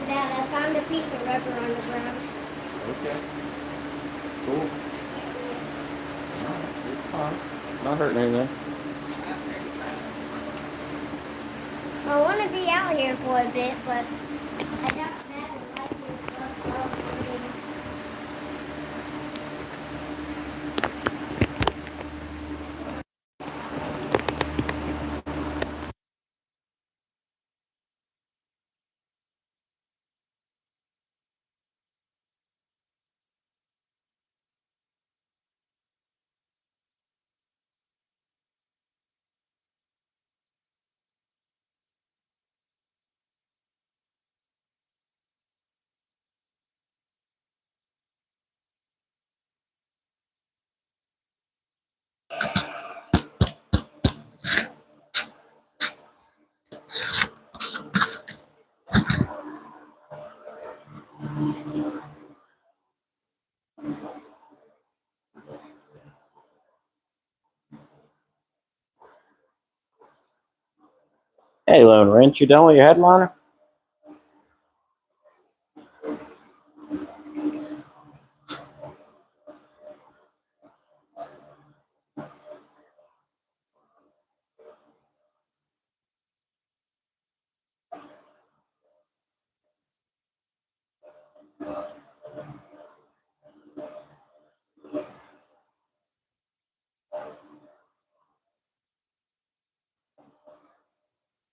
Dad, I found a piece of rubber on the ground. Okay. Cool. Alright, it's fine. Not hurting anything. I want to be out here for a bit, but I doubt Dad would like this stuff. Hey, Lone Wrench, you done with your headliner?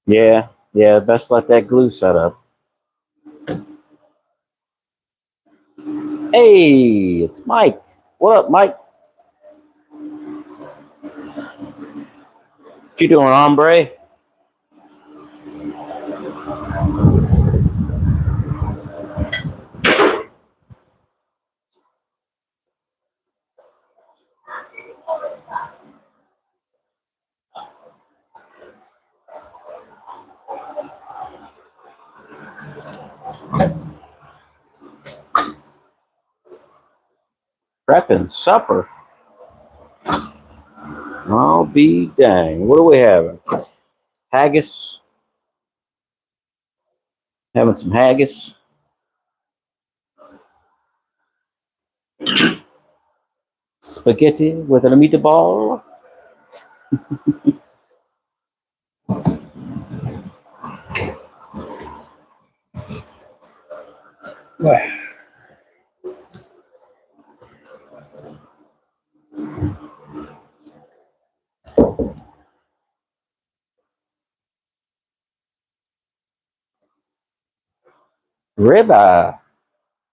Yeah, best let that glue set up. Hey, it's Mike. What up, Mike? What you doing, hombre? Prepping supper. I'll be dang. What are we having? Haggis. Having some haggis. Spaghetti with a meatball. Ribeye.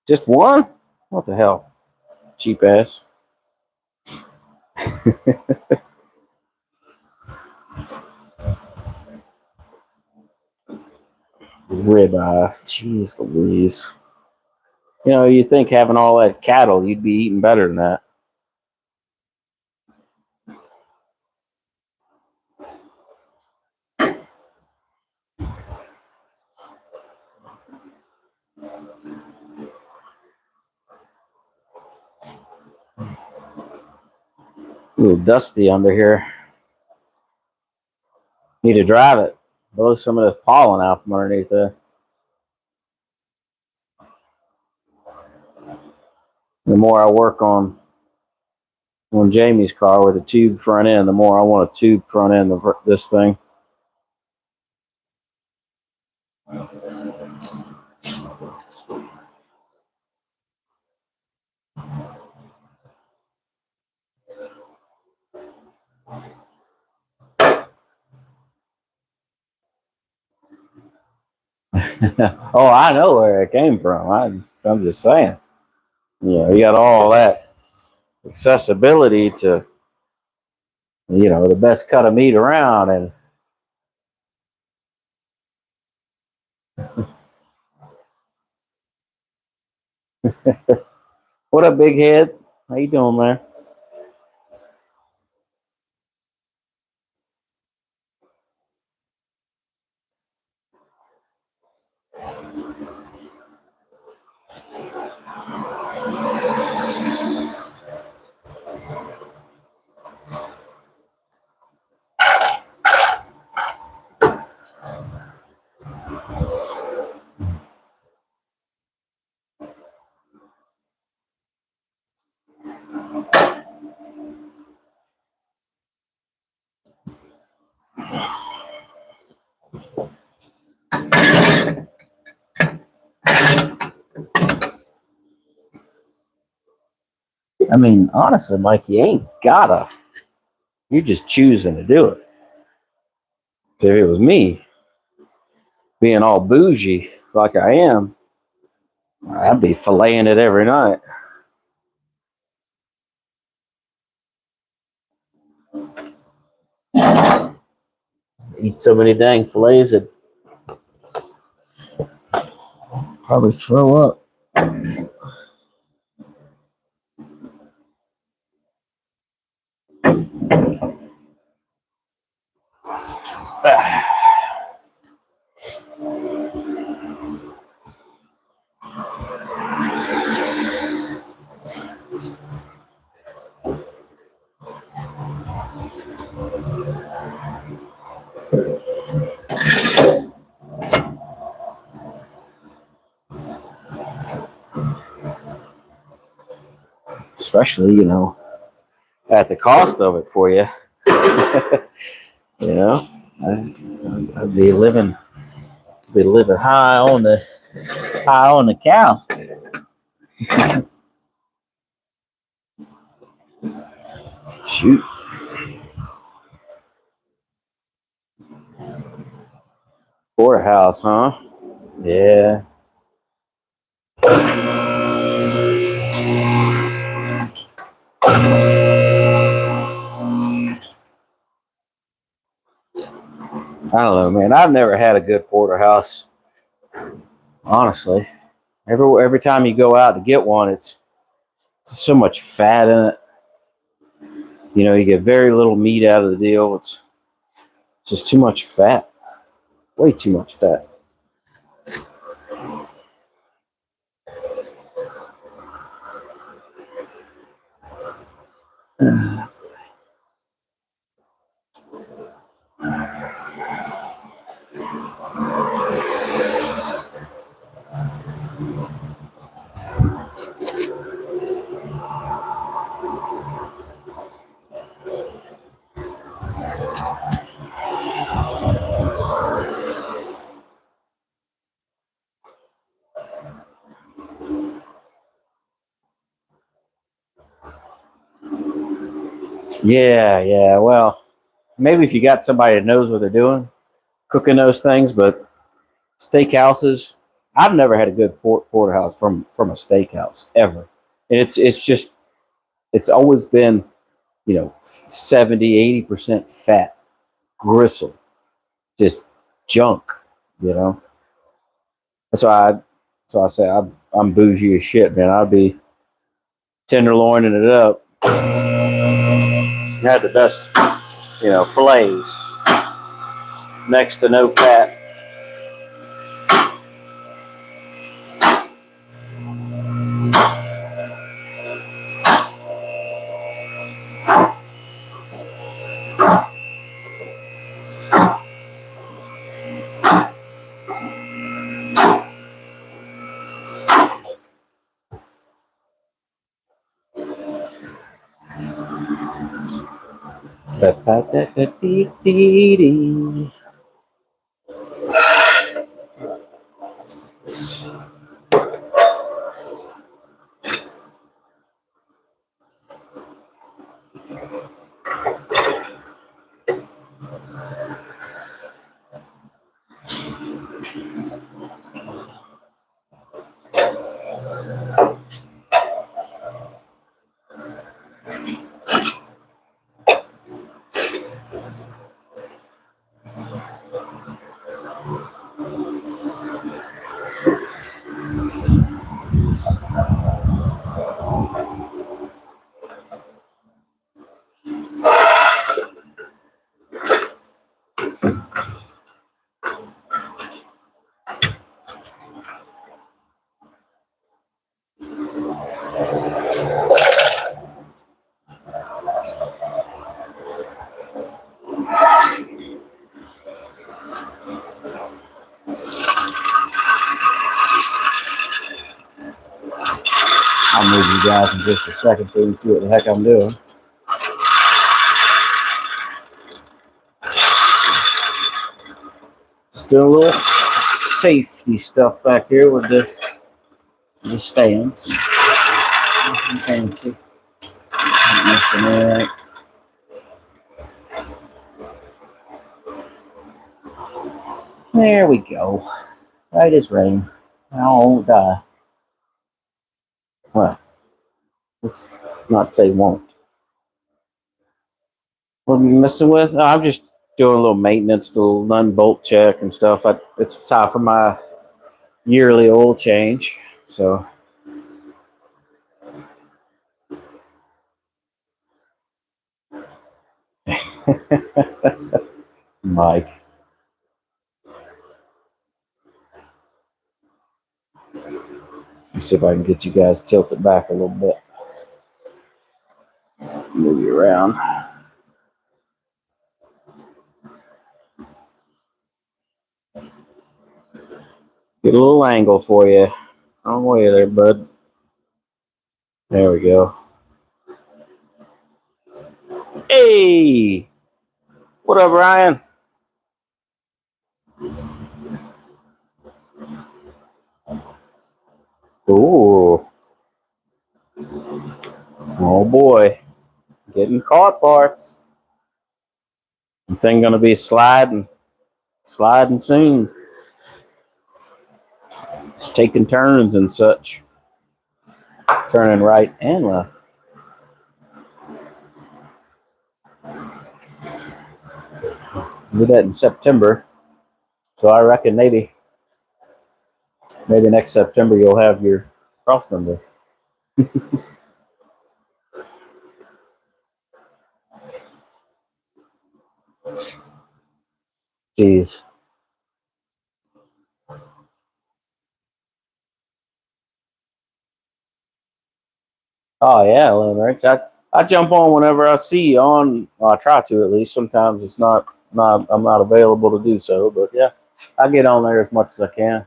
Just one? What the hell? Cheap ass. Ribeye. Jeez Louise. You know, you think having all that cattle, you'd be eating better than that. A little dusty under here. Need to drive it. Blow some of the pollen out from underneath there. The more I work on Jamie's car with a tube front end, the more I want a tube front end of this thing. Oh, I know where it came from. I'm just saying. You know, you got all that accessibility to, you know, the best cut of meat around. And what up, big head? How you doing, man? I mean, honestly, Mike, you ain't gotta. You're just choosing to do it. If it was me, being all bougie like I am, I'd be filleting it every night. Eat so many dang fillets that probably throw up. Especially, at the cost of it for you. you know, I'd be living high on the cow. Shoot. Porterhouse, huh? Yeah. I don't know, man. I've never had a good porterhouse, honestly. Every time you go out to get one, it's so much fat in it. You get very little meat out of the deal. It's just too much fat. Way too much fat. Yeah. Well, maybe if you got somebody that knows what they're doing, cooking those things, but steakhouses, I've never had a good porterhouse from a steakhouse ever. And it's always been, 70-80% fat, gristle, just junk, you know. That's why I say I'm bougie as shit, man. I'd be tenderloining it up. Had the best, fillets, next to no fat. I'll move you guys in just a second so you can see what the heck I'm doing. Just doing a little safety stuff back here with the stands. Nothing fancy. Not missing anything. There we go. Right as rain. I won't die. Well, let's not say won't. What am I messing with? I'm just doing a little maintenance, a little nut and bolt check and stuff. It's time for my yearly oil change. So, Mike. Let's see if I can get you guys tilted back a little bit. Move you around. Get a little angle for you. Wrong way there, bud. There we go. Hey! What up, Ryan? Ooh. Oh boy. Getting caught parts. The thing gonna be sliding soon. Taking turns and such. Turning right and left. Do that in September. So I reckon maybe next September you'll have your cross number. Jeez. Oh yeah, Leonard. I jump on whenever I see you on. Well, I try to at least. Sometimes it's not I'm not available to do so, but yeah, I get on there as much as I can.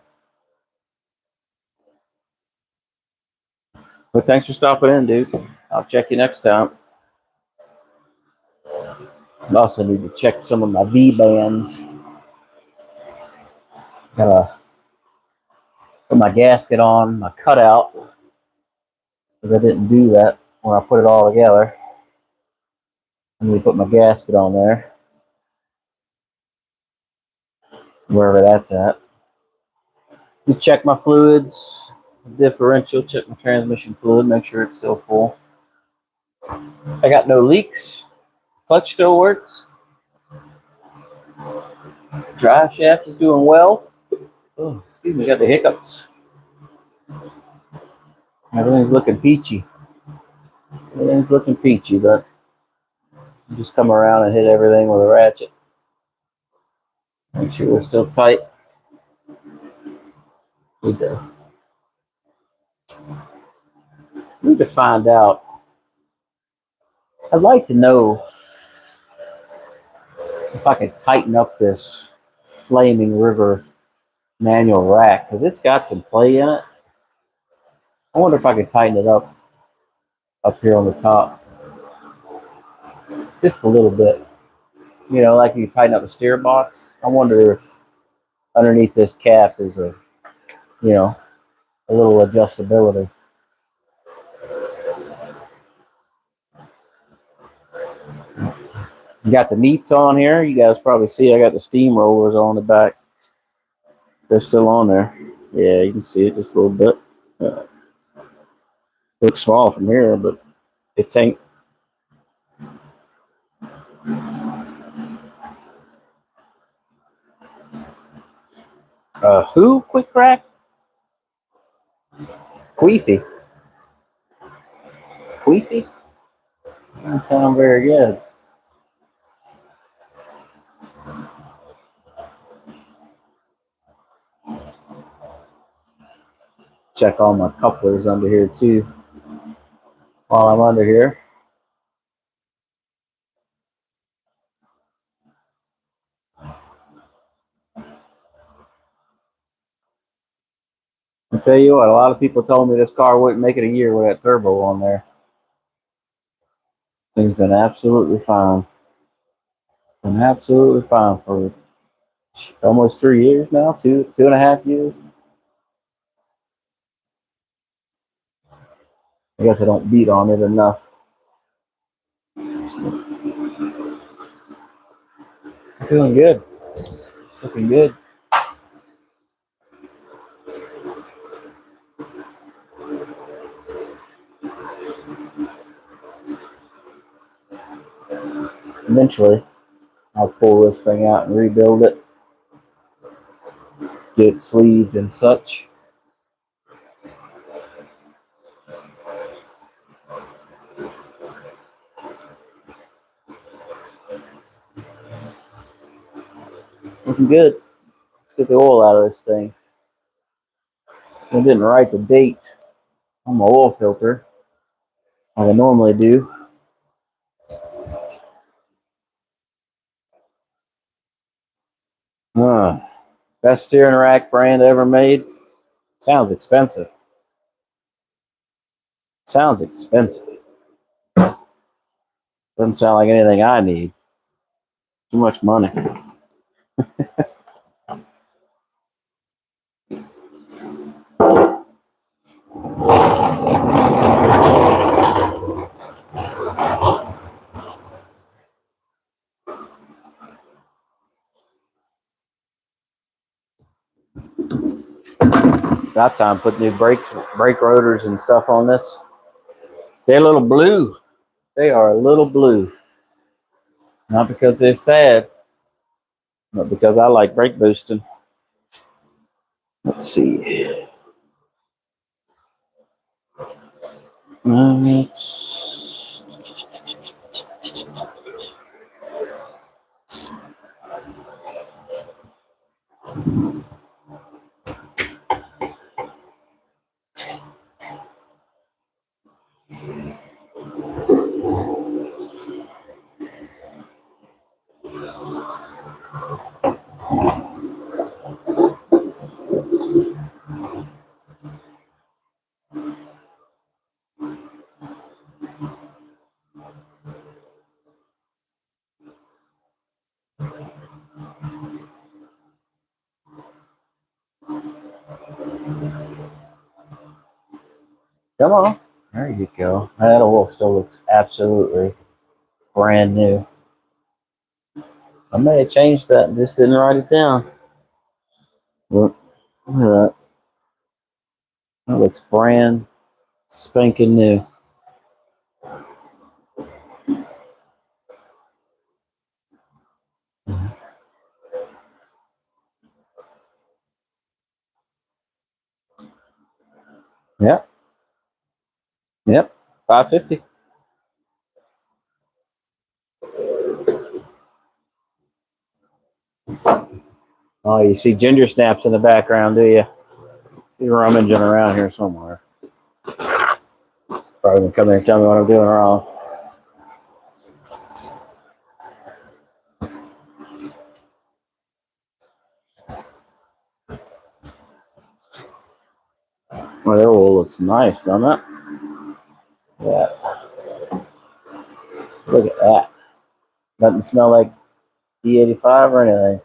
But thanks for stopping in, dude. I'll check you next time. I also need to check some of my V bands. Gotta put my gasket on, my cutout, because I didn't do that when I put it all together. I need to put my gasket on there, wherever that's at. Just check my fluids, differential, check my transmission fluid, make sure it's still full. I got no leaks. Clutch still works. Drive shaft is doing well. Oh, excuse me, got the hiccups. Everything's looking peachy. But you just come around and hit everything with a ratchet. Make sure we're still tight. Need to find out. I'd like to know if I could tighten up this Flaming River manual rack, because it's got some play in it. I wonder if I could tighten it up here on the top. Just a little bit. You know, like you tighten up the steer box. I wonder if underneath this cap is a little adjustability. You got the meats on here. You guys probably see I got the steamrollers on the back. They're still on there. Yeah, you can see it just a little bit. Looks small from here, but it ain't. Who? Quick crack? Queefy. Queefy? Doesn't sound very good. Check all my couplers under here too while I'm under here. I tell you what, a lot of people told me this car wouldn't make it a year with that turbo on there. Thing's been absolutely fine. Been absolutely fine for Almost 3 years now, 2.5 years. I guess I don't beat on it enough. Doing good. It's looking good. Eventually, I'll pull this thing out and rebuild it, get it sleeved and such. Looking good. Let's get the oil out of this thing. I didn't write the date on my oil filter like I normally do. Best steering rack brand ever made. Sounds expensive. Sounds expensive. Doesn't sound like anything I need. Too much money. Got time to put new brake rotors and stuff on this. They're a little blue. They are a little blue. Not because they're sad, but because I like brake boosting. Let's see. Come on. There you go. That oil still looks absolutely brand new. I may have changed that and just didn't write it down. Look at that. That looks brand spanking new. Yep. Yep. 550. Oh, you see ginger snaps in the background, do you? See rummaging around here somewhere. Probably gonna come here and tell me what I'm doing wrong. Well, that oil looks nice, doesn't it? Yeah. Look at that. Doesn't smell like E85 or anything.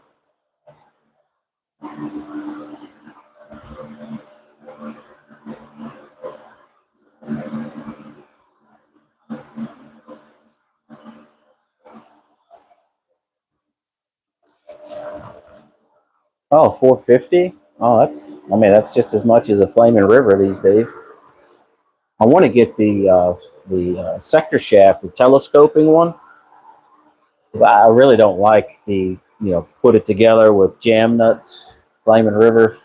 Oh, 450? Oh, that's just as much as a Flaming River these days. I want to get the sector shaft, the telescoping one. I really don't like the put it together with jam nuts, Flaming River.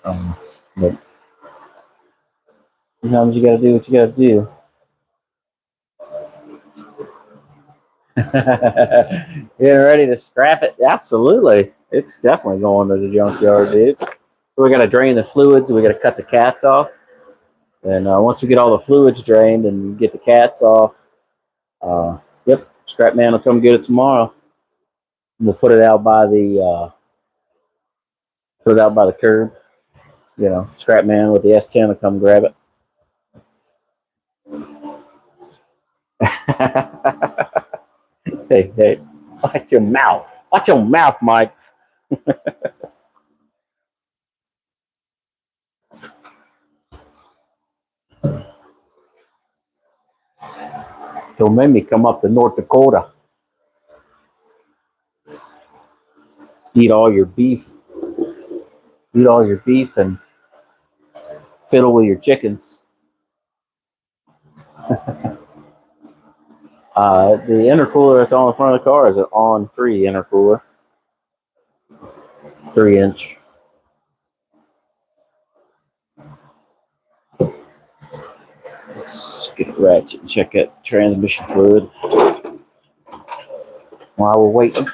But sometimes you got to do what you got to do. Getting ready to scrap it? Absolutely. It's definitely going to the junkyard, dude. So we got to drain the fluids. We got to cut the cats off. And once we get all the fluids drained and get the cats off, yep, scrap man will come get it tomorrow. We'll put it out by the curb. Scrap man with the S10 will come grab it. Hey, watch your mouth. Watch your mouth, Mike. He'll make me come up to North Dakota, eat all your beef, and fiddle with your chickens. The intercooler that's on the front of the car is an on-3 intercooler, 3-inch. Let's get a ratchet and check that transmission fluid while we're waiting.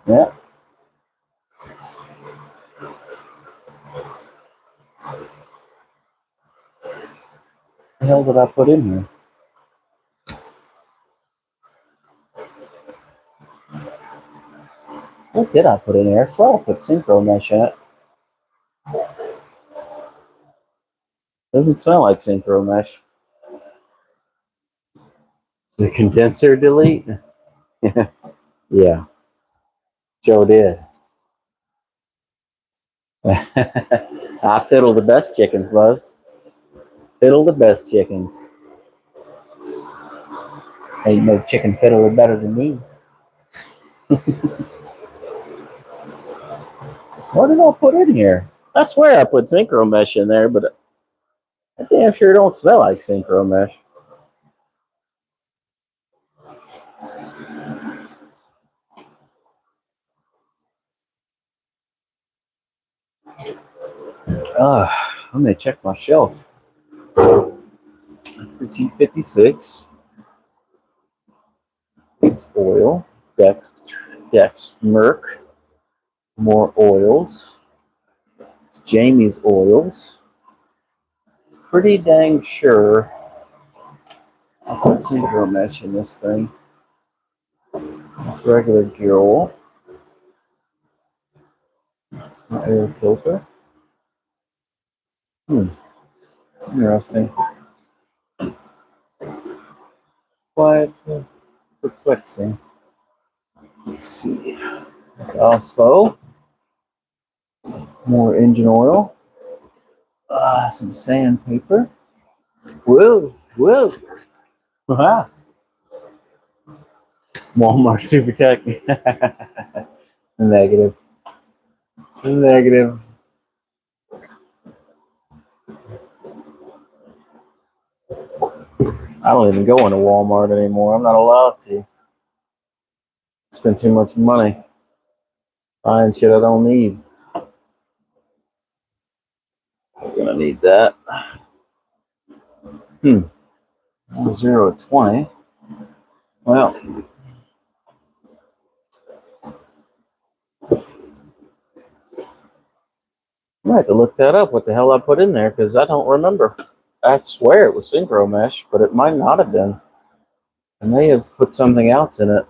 Yeah. What the hell did I put in here? What did I put in there? I swear I put synchro mesh in it. Doesn't smell like synchro mesh. The condenser delete? Yeah, Joe did. I fiddle the best chickens, bud. Fiddle the best chickens. Ain't no chicken fiddler better than me. What did I put in here? I swear I put synchro mesh in there, but I damn sure don't smell like synchro mesh. Let me check my shelf. 1556. It's oil. Dex Merc. More oils. Jamie's oils. Pretty dang sure I'll put synchro mesh in this thing. It's regular gear oil. It's my air filter. Interesting. Quite perplexing. Let's see. It's Ospo. More engine oil. Some sandpaper. Whoa. Walmart Super Tech. Negative. I don't even go into Walmart anymore. I'm not allowed to. Spend too much money buying shit I don't need. I'm gonna need that. 0 to 20. Well, I might have to look that up. What the hell I put in there? Because I don't remember. I swear it was synchro mesh, but it might not have been. I may have put something else in it.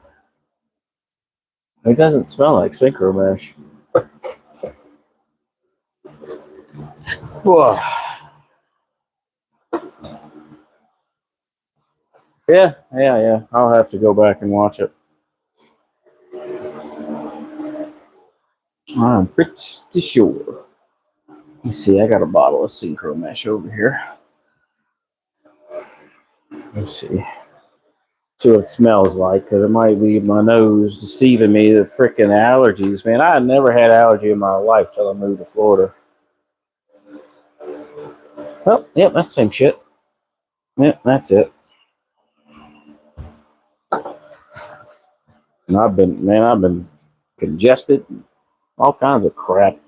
It doesn't smell like synchro mesh. Whoa. Yeah. I'll have to go back and watch it. I'm pretty sure. Let me see. I got a bottle of synchro mesh over here. Let's see. See what it smells like, because it might be my nose deceiving me. The freaking allergies, man. I had never had allergy in my life till I moved to Florida. Oh, yep, that's the same shit. Yep, that's it. And I've been congested, all kinds of crap.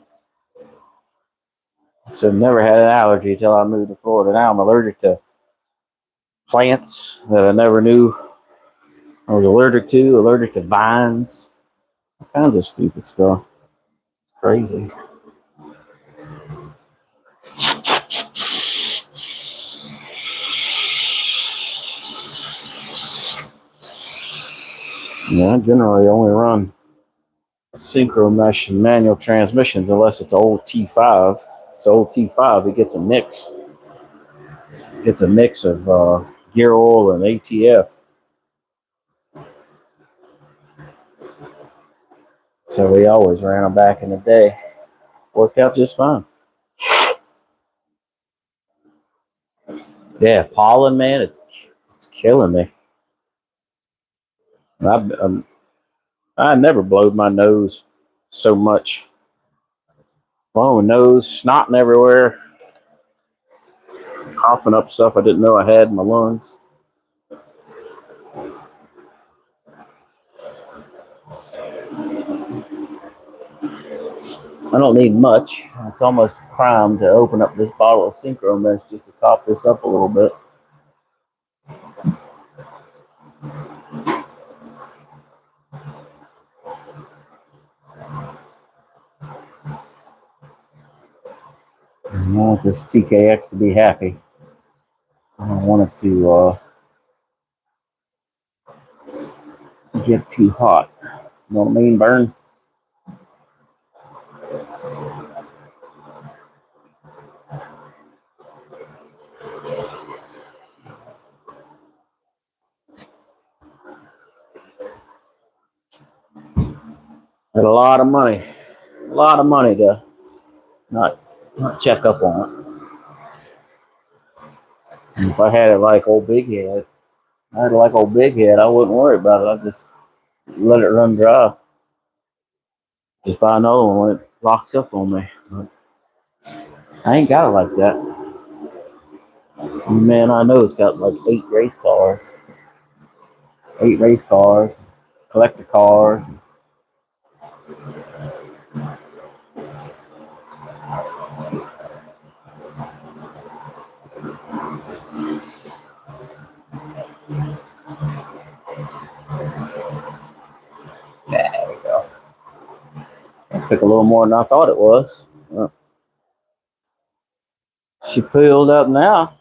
So never had an allergy till I moved to Florida. Now I'm allergic to plants that I never knew I was allergic to vines, all kinds of stupid stuff. It's crazy. Yeah, I generally only run synchro mesh and manual transmissions unless it's old T5. If it's old T5, it gets a mix. It gets a mix of gear oil and ATF. So we always ran them back in the day. Worked out just fine. Yeah, pollen, man, it's killing me. I never blowed my nose so much. Blowing my nose, snotting everywhere, coughing up stuff I didn't know I had in my lungs. I don't need much. It's almost a crime to open up this bottle of Synchro Mesh just to top this up a little bit. I want this TKX to be happy. I don't want it to get too hot. You know what I mean, Burn? Had a lot of money. A lot of money to not check up on it. And if I had it like old Big Head, I wouldn't worry about it. I'd just let it run dry. Just buy another one when it locks up on me. But I ain't got it like that. Man, I know it's got like 8 race cars, collector cars. There we go. It took a little more than I thought it was. She filled up now.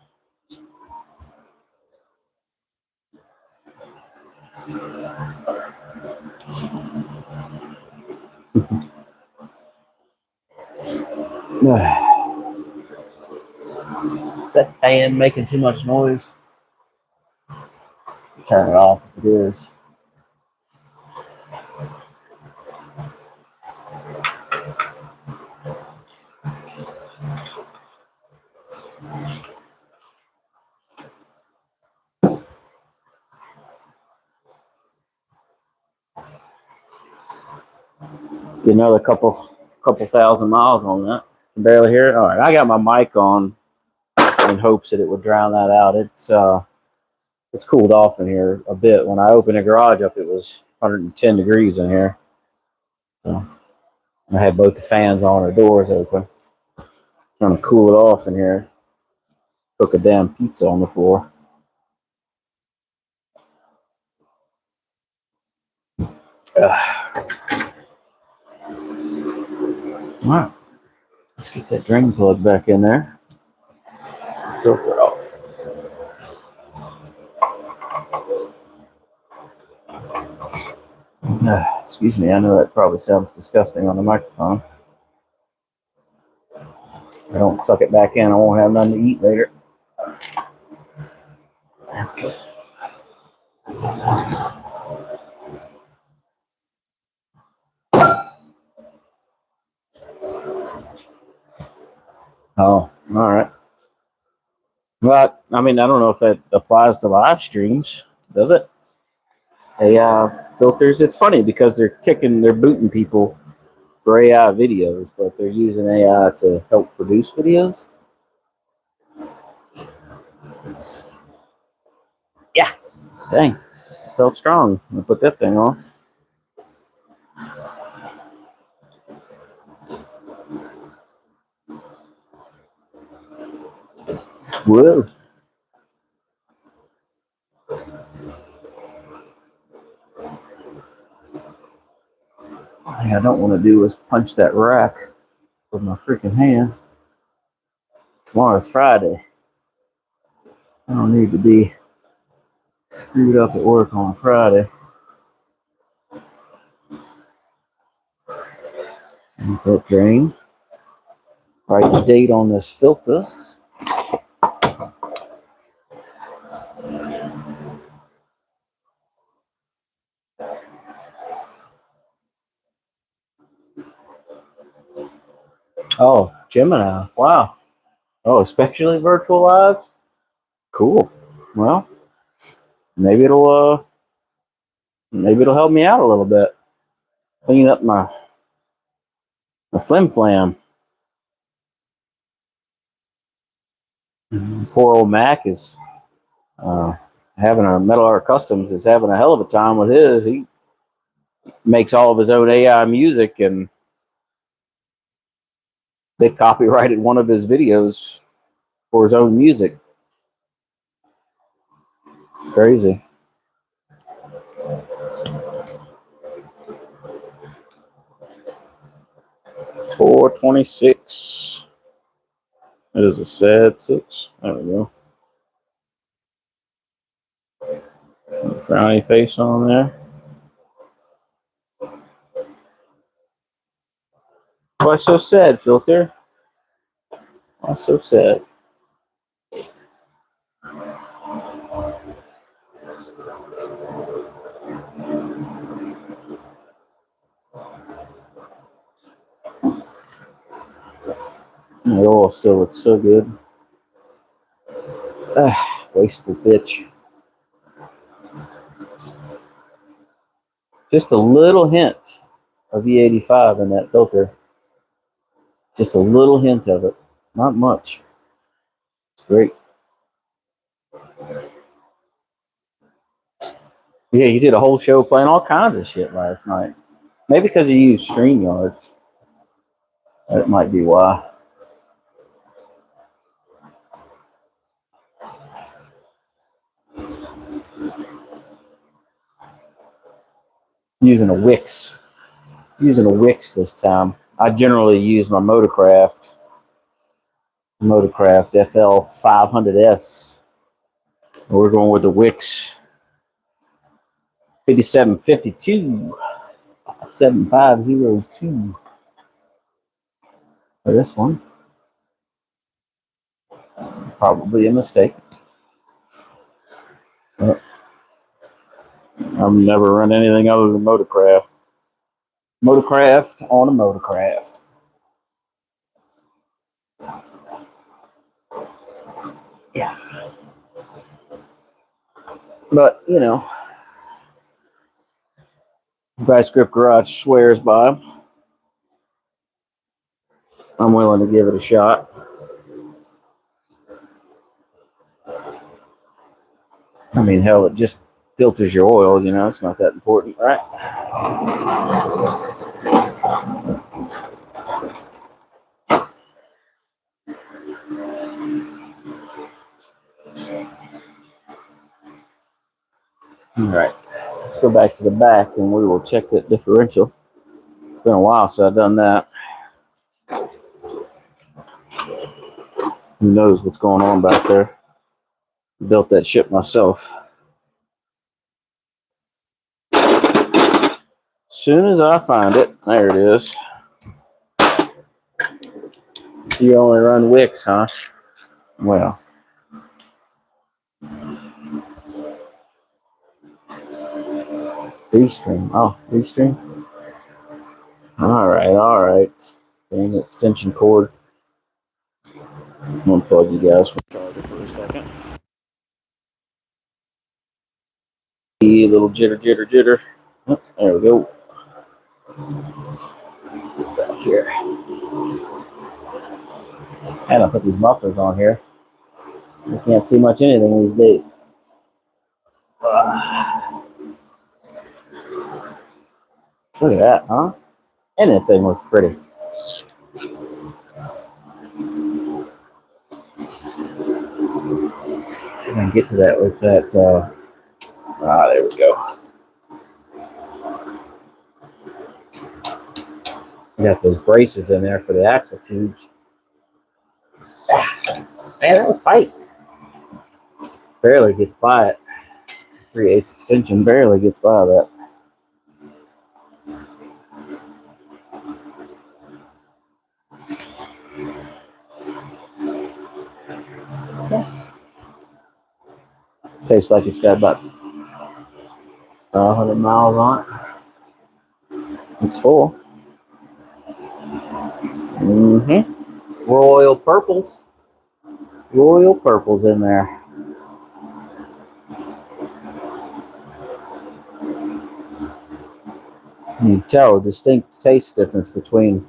Is that fan making too much noise? Turn it off if it is. Get another couple thousand miles on that. Can barely hear it. All right, I got my mic on in hopes that it would drown that out. It's cooled off in here a bit. When I opened the garage up, it was 110 degrees in here. So I had both the fans on, the doors open. Trying to cool it off in here. Cook a damn pizza on the floor. All right, let's get that drain plug back in there. Filter it off. Excuse me, I know that probably sounds disgusting on the microphone. If I don't suck it back in, I won't have nothing to eat later. Oh, all right. But, I mean, I don't know if that applies to live streams, does it? AI filters. It's funny because they're booting people for AI videos, but they're using AI to help produce videos. Yeah. Dang. Felt strong. I put that thing on. Whoa. One thing I don't want to do is punch that rack with my freaking hand. Tomorrow's Friday. I don't need to be screwed up at work on Friday. That drain. Write the date on this filters. Oh, Gemini. Wow. Oh, especially virtual lives? Cool. Well, maybe it'll help me out a little bit. Clean up my flim flam. Poor old Mac is having a Metal Art Customs is having a hell of a time with his. He makes all of his own AI music, and they copyrighted one of his videos for his own music. Crazy. $4.26. It is a sad 6. There we go. Frowny face on there. Why so sad, filter? Why so sad? The oil still looks so good. Wasteful bitch. Just a little hint of E85 in that filter. Just a little hint of it. Not much. It's great. Yeah, you did a whole show playing all kinds of shit last night. Maybe because you used StreamYard. That might be why. Using a Wix. Using a Wix this time. I generally use my Motocraft FL 500S. We're going with the Wix 5752 7502 for this one. Probably a mistake. I've never run anything other than Motocraft. Motocraft on a Motocraft. Yeah. But, you know, Vice Grip Garage swears by them. I'm willing to give it a shot. I mean, hell, it just filters your oil, you know, it's not that important, right? All right, let's go back to the back and we will check that differential. It's been a while since I've done that. Who knows what's going on back there? Built that shit myself. Soon as I find it, there it is. You only run Wix, huh? Well. Restream. Oh, Restream? Alright. Dang extension cord. I'm gonna plug you guys for charger for a second. A little jitter. Oh, there we go. Back here. And I put these mufflers on here. You can't see much anything these days. Look at that, huh? And that thing looks pretty. See if I can get to that with that. There we go. I got those braces in there for the axle tubes. Man, that was tight. Barely gets by it. 3/8 extension barely gets by that. Tastes like it's got about 100 miles on it. It's full. Royal purples. Royal purples in there. You can tell a distinct taste difference between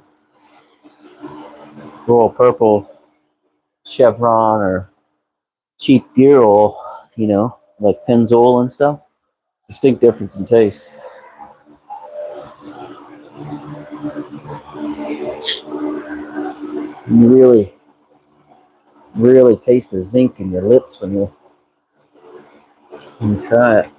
Royal Purple, Chevron, or cheap gear oil, you know, like Pennzoil and stuff. Distinct difference in taste. You really taste the zinc in your lips when you try it.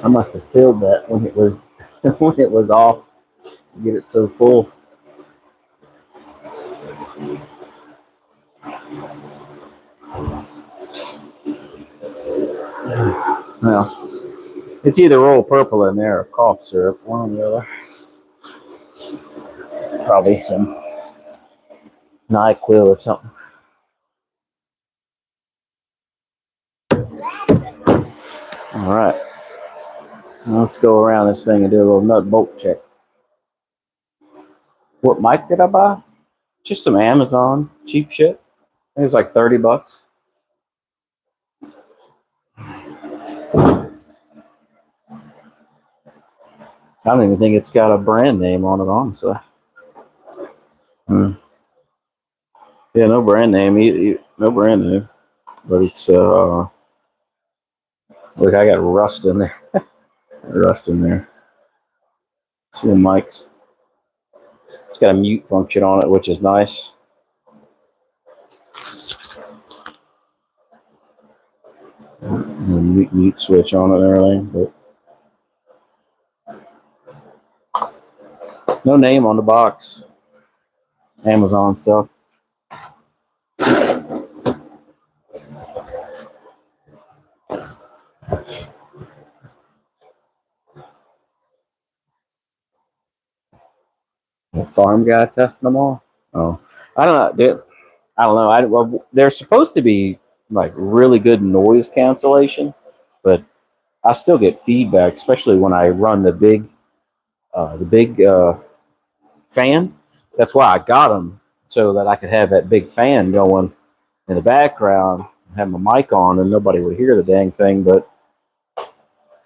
I must have filled that when it was when it was off to get it so full. Well, it's either Royal Purple in there or cough syrup, one or the other. Probably some NyQuil or something. All right, let's go around this thing and do a little nut bolt check. What mic did I buy? Just some Amazon cheap shit. It was like $30. I don't even think it's got a brand name on it, honestly. Yeah, no brand name. No brand name. But it's look, I got rust in there. Rust in there. See the mics. It's got a mute function on it, which is nice. Mute switch on it and everything, but no name on the box. Amazon stuff. Farm guy testing them all. Oh, I don't know. I don't know. Well, they're supposed to be like really good noise cancellation, but I still get feedback, especially when I run the big fan. That's why I got them, so that I could have that big fan going in the background, have my mic on, and nobody would hear the dang thing. But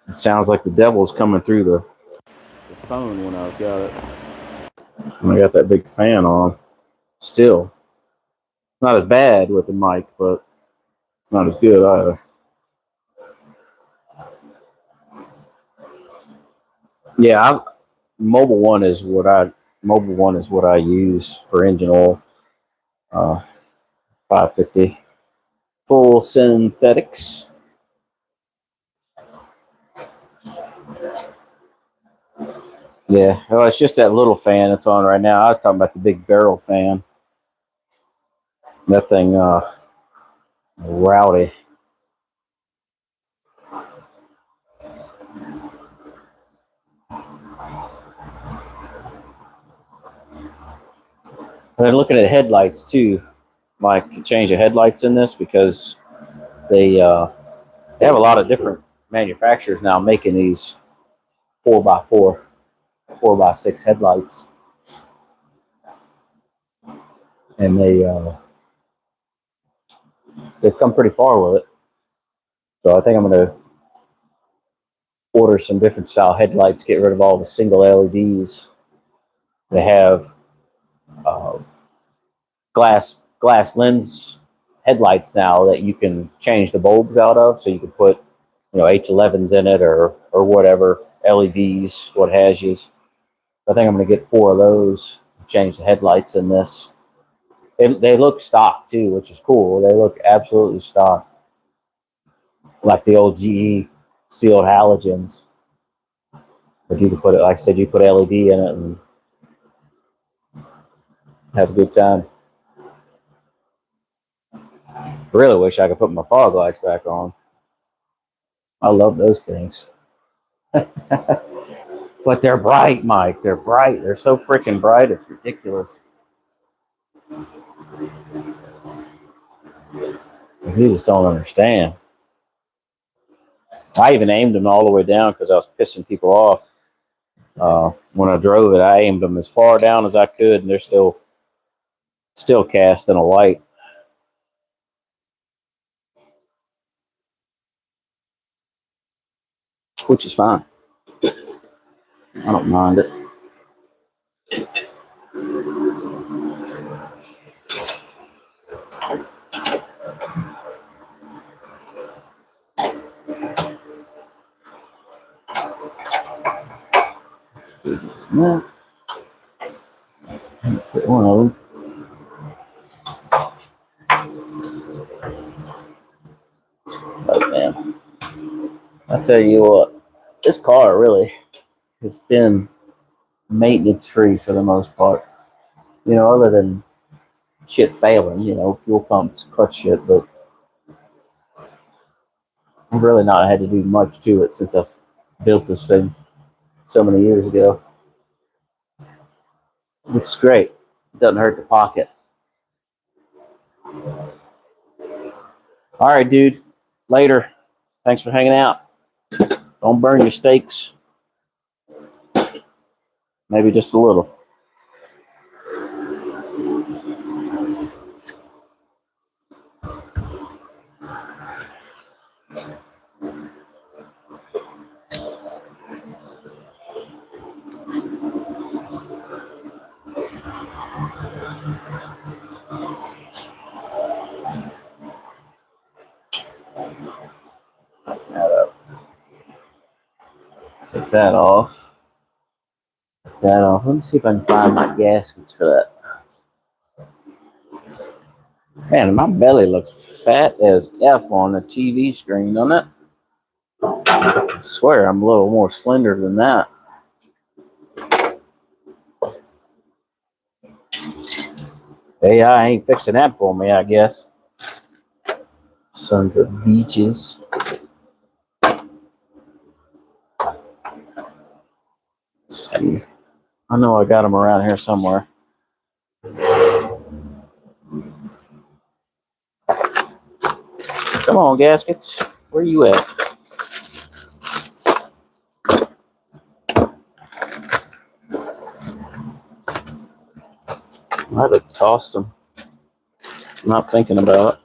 it sounds like the devil's coming through the phone when I've got it. When I got that big fan on. Still, not as bad with the mic, but it's not as good either. Yeah, Mobile One is what I use for engine oil. 550 full synthetics. Yeah, well, it's just that little fan that's on right now. I was talking about the big barrel fan. That thing, rowdy. And then looking at headlights too. Mike, change the headlights in this because they have a lot of different manufacturers now making these 4x4, 4x6 headlights, and they've come pretty far with it. So I think I'm going to order some different style headlights, get rid of all the single LEDs. They have glass lens headlights now that you can change the bulbs out of, so you can put H11s in it or whatever, LEDs, what have yous. I think I'm going to get 4 of those, change the headlights in this. They look stock too, which is cool. They look absolutely stock, like the old GE sealed halogens. But you can put it, like I said, you put LED in it and have a good time. I really wish I could put my fog lights back on. I love those things. But they're bright, Mike. They're bright. They're so freaking bright. It's ridiculous. You just don't understand. I even aimed them all the way down because I was pissing people off. When I drove it, I aimed them as far down as I could, and they're still casting a light. Which is fine. I don't mind it. Yeah. Fit one of them. Oh, man. I tell you what, this car really has been maintenance free for the most part. You know, other than shit failing, you know, fuel pumps, clutch shit, but I've really not had to do much to it since I've built this thing so many years ago. It's great. It doesn't hurt the pocket. All right, dude. Later. Thanks for hanging out. Don't burn your steaks. Maybe just a little. Take that off. Take that off. Let me see if I can find my gaskets for that. Man, my belly looks fat as F on the TV screen, doesn't it? I swear I'm a little more slender than that. AI ain't fixing that for me, I guess. Sons of beaches. Let's see. I know I got them around here somewhere. Come on, gaskets. Where you at? I'd have tossed them. Not thinking about it.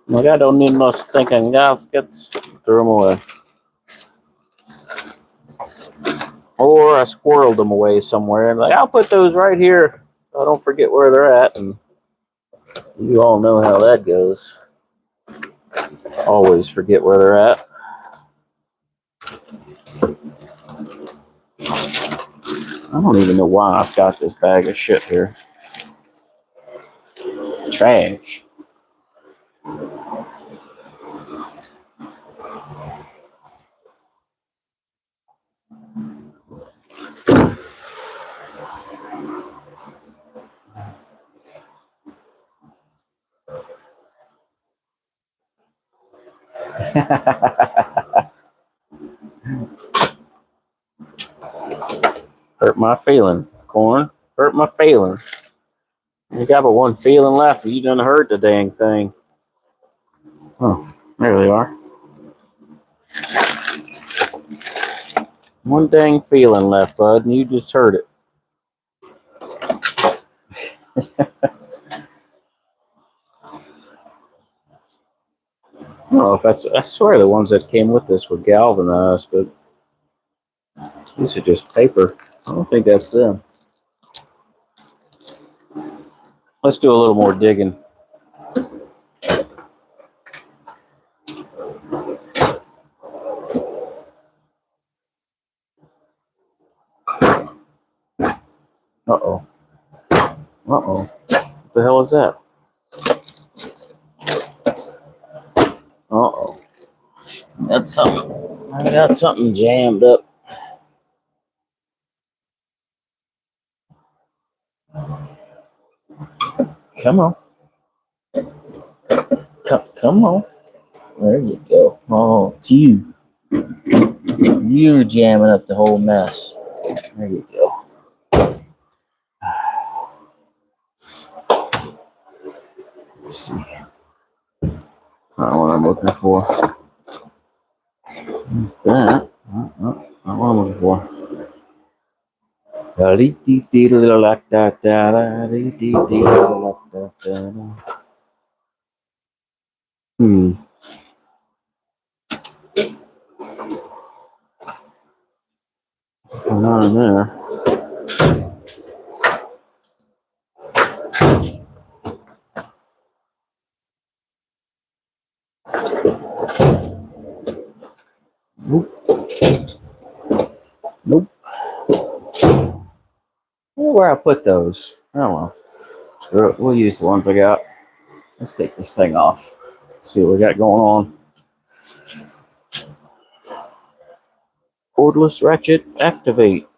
Like, I don't need no stinking gaskets. Threw them away. Or I squirreled them away somewhere. Like, I'll put those right here. I don't forget where they're at. And you all know how that goes. Always forget where they're at. I don't even know why I've got this bag of shit here. Trash. Hurt my feeling, corn. Hurt my feeling. You got but one feeling left. You done hurt the dang thing. Oh, there they are. One dang feeling left, bud, and you just hurt it. I don't know if that's. I swear the ones that came with this were galvanized, but these are just paper. I don't think that's them. Let's do a little more digging. Uh-oh. Uh-oh. What the hell is that? Uh-oh. That's something. I got something jammed up. Come on. Come on. There you go. Oh, it's you. You jamming up the whole mess. There you go. Let's see. Not what I'm looking for. That. Not what I'm looking for. Hmm. Not in there. Nope. Nope. I wonder where I put those. I don't know. Screw it. We'll use the ones I got. Let's take this thing off. See what we got going on. Cordless ratchet activate.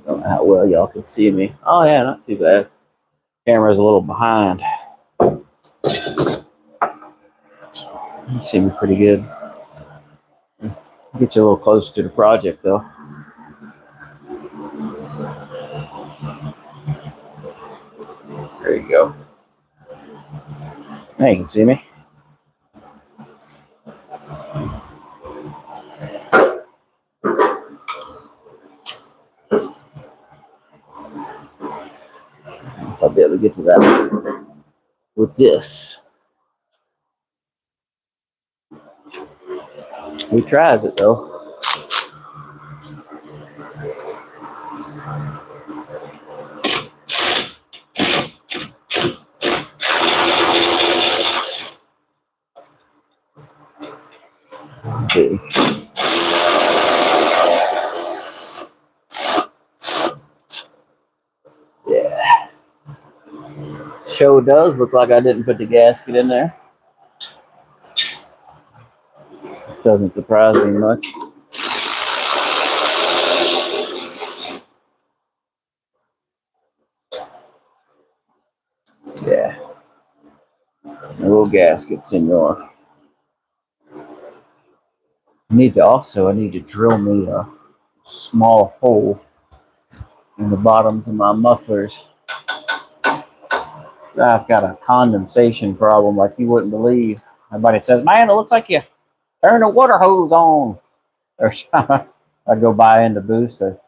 Don't know how well y'all can see me. Oh yeah, not too bad. Camera's a little behind. You see me pretty good. Get you a little closer to the project though. There you go. Now you can see me. If I'll be able to get to that with this. He tries it though. Okay. Yeah. Show does look like I didn't put the gasket in there. Doesn't surprise me much. Yeah. No gaskets in your. I need to drill me a small hole in the bottoms of my mufflers. I've got a condensation problem like you wouldn't believe. Everybody says, man, it looks like you turned the water hose on. Or I'd go buy in the booster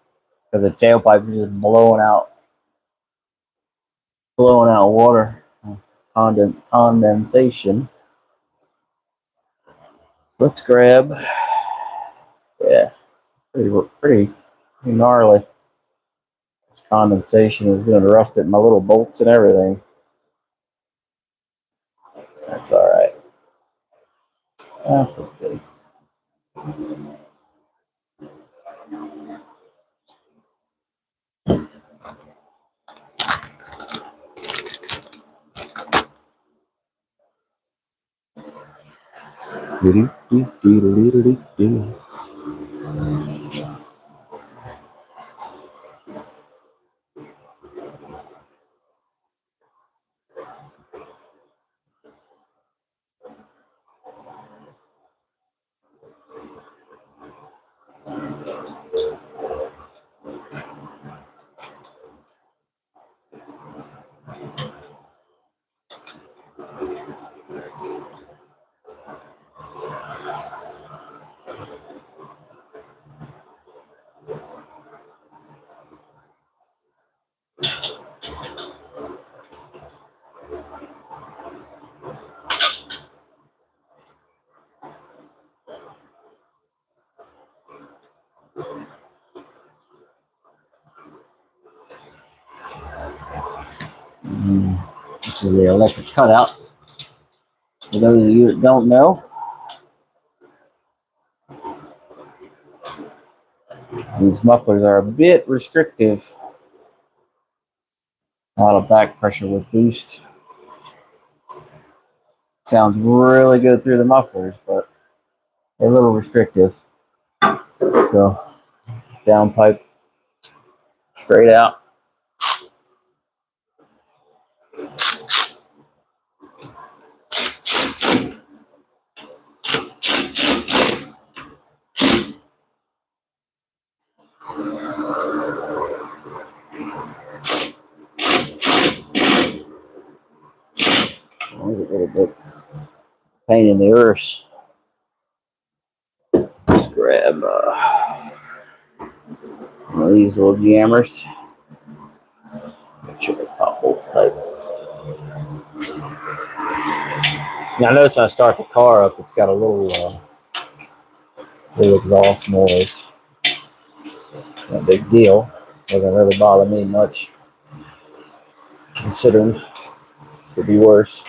because the tailpipe is just blowing out water. Condensation. Let's grab. Yeah, pretty gnarly. Condensation is going to rust at my little bolts and everything. That's all right. That's okay. This is the electric cutout. For those of you that don't know, these mufflers are a bit restrictive. A lot of back pressure with boost. Sounds really good through the mufflers, but they're a little restrictive. So, downpipe straight out. There's a little bit pain in the arse. Let's grab one of these little jammers. Make sure the top bolt's tight. Now, notice when I start the car up, it's got a little exhaust noise. Not a big deal. Doesn't really bother me much, considering it could be worse.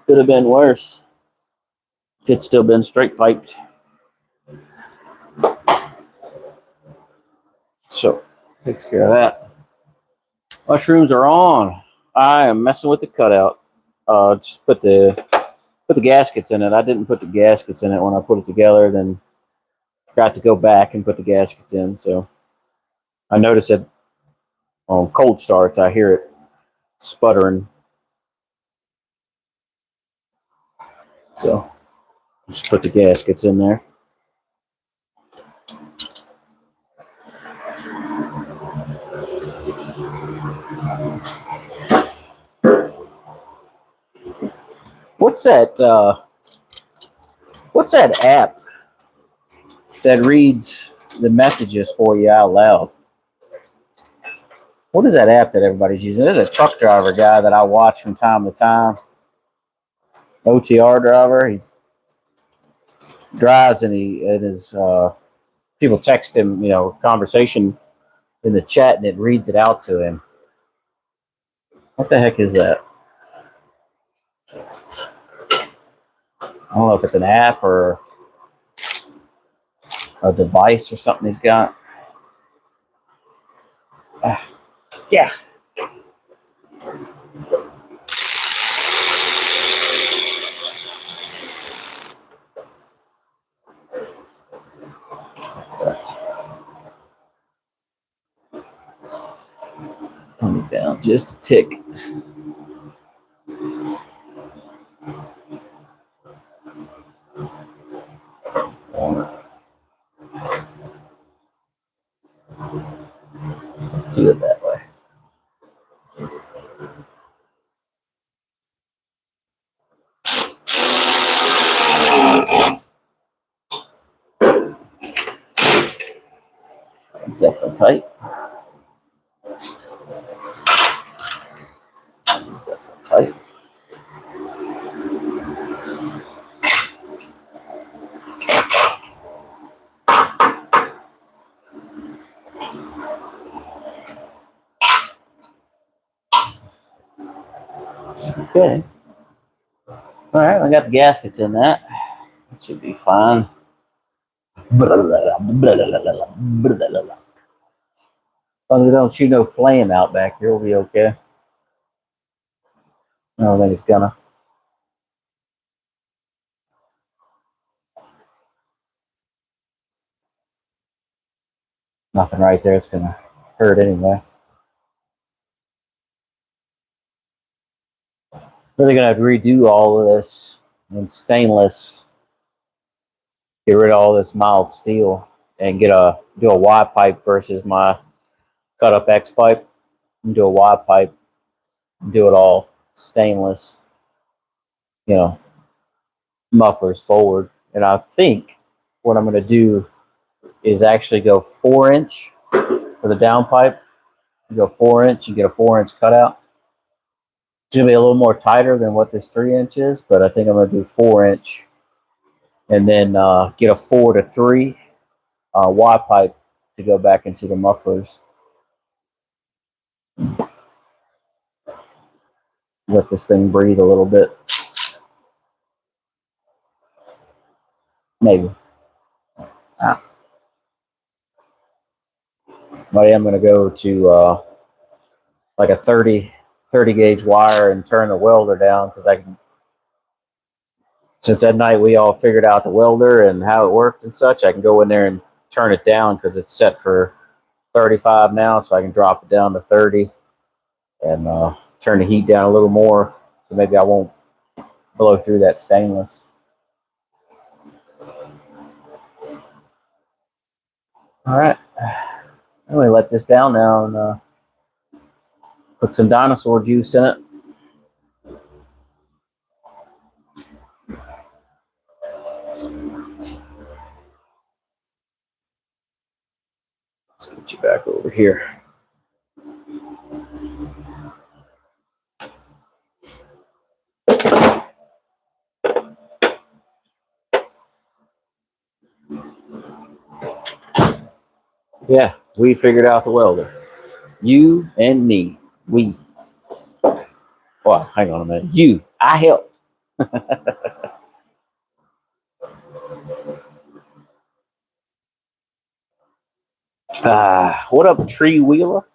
Could have been worse. Could still been straight piped. So, takes care of that. Mushrooms are on. I am messing with the cutout. Just put the gaskets in it. I didn't put the gaskets in it when I put it together, then forgot to go back and put the gaskets in. So I noticed that on cold starts, I hear it sputtering. So just put the gaskets in there. What's that app that reads the messages for you out loud? What is that app that everybody's using? There's a truck driver guy that I watch from time to time. OTR driver. He drives and people text him, conversation in the chat, and it reads it out to him. What the heck is that? I don't know if it's an app or a device or something he's got. Yeah. Turn it down just a tick. Let's do it that way. It's definitely tight. It's definitely tight. Okay. All right, I got the gaskets in that. It should be fine. As long as I don't shoot no flame out back here, we'll be okay. I don't think it's gonna. Nothing right there. It's gonna hurt anyway. Really gonna have to redo all of this in stainless. Get rid of all this mild steel and do a Y pipe versus my cut up X pipe. And do a Y pipe. Do it all stainless. Mufflers forward. And I think what I'm gonna do is actually go 4-inch for the downpipe. You go 4-inch, you get a 4-inch cutout. It's gonna be a little more tighter than what this 3-inch is, but I think I'm gonna do 4-inch, and then get a 4 to 3 Y pipe to go back into the mufflers. Let this thing breathe a little bit. Maybe. But I am going to go to like a 30 gauge wire and turn the welder down, because I can, since at night we all figured out the welder and how it worked and such, I can go in there and turn it down because it's set for 35 now, so I can drop it down to 30 and turn the heat down a little more, so maybe I won't blow through that stainless. All right, I'm going to let this down now and put some dinosaur juice in it. Let's get you back over here. Yeah, we figured out the welder. You and me. We. Well, hang on a minute. You. I helped. What up, Tree Wheeler?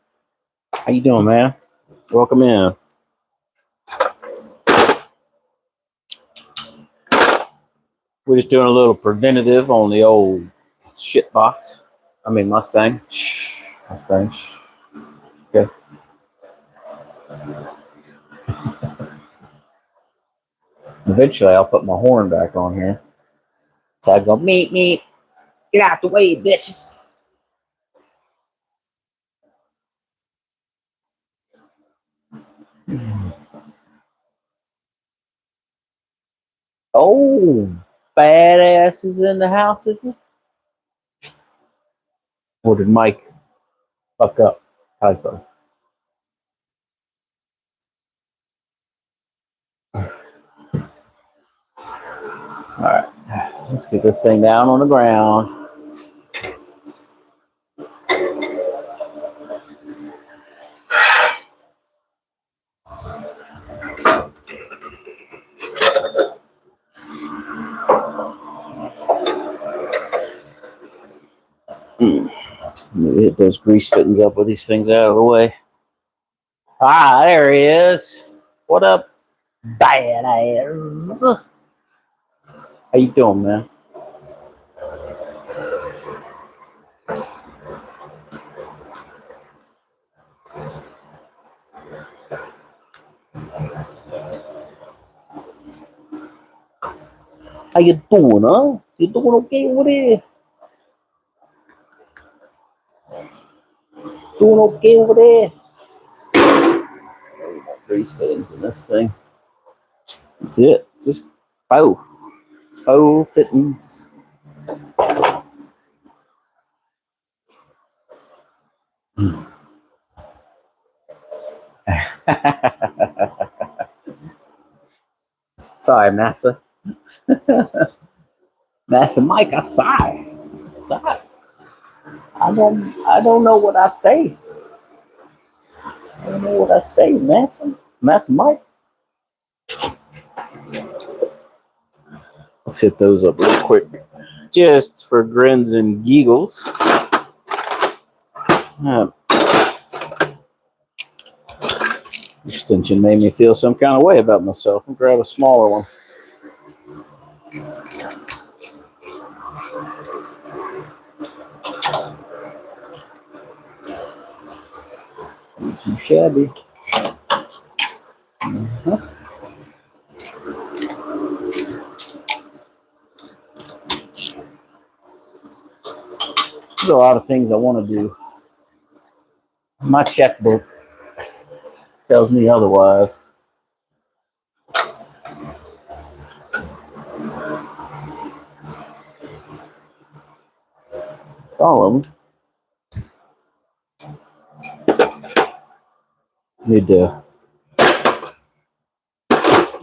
How you doing, man? Welcome in. We're just doing a little preventative on the old shit box. I mean Mustang. Mustang. Okay. Eventually, I'll put my horn back on here. So I go, meep, meep. Get out the way, bitches. Oh, badass is in the house, is he? Or did Mike fuck up? Typo. All right, let's get this thing down on the ground. Hit those grease fittings up with these things out of the way. Ah, there he is. What up, badass? How you doing, man? How you doing, huh? You doing okay over there? Doing okay over there? Grease fittings in this thing. That's it. Just faux fittings. Sorry, NASA. NASA Mike, I sigh. I don't know what I say. I don't know what I say, NASA. NASA Mike. Let's hit those up real quick. Just for grins and giggles. Extension made me feel some kind of way about myself. I'll grab a smaller one. Too shabby. There's a lot of things I want to do. My checkbook tells me otherwise. It's all of them. Need to.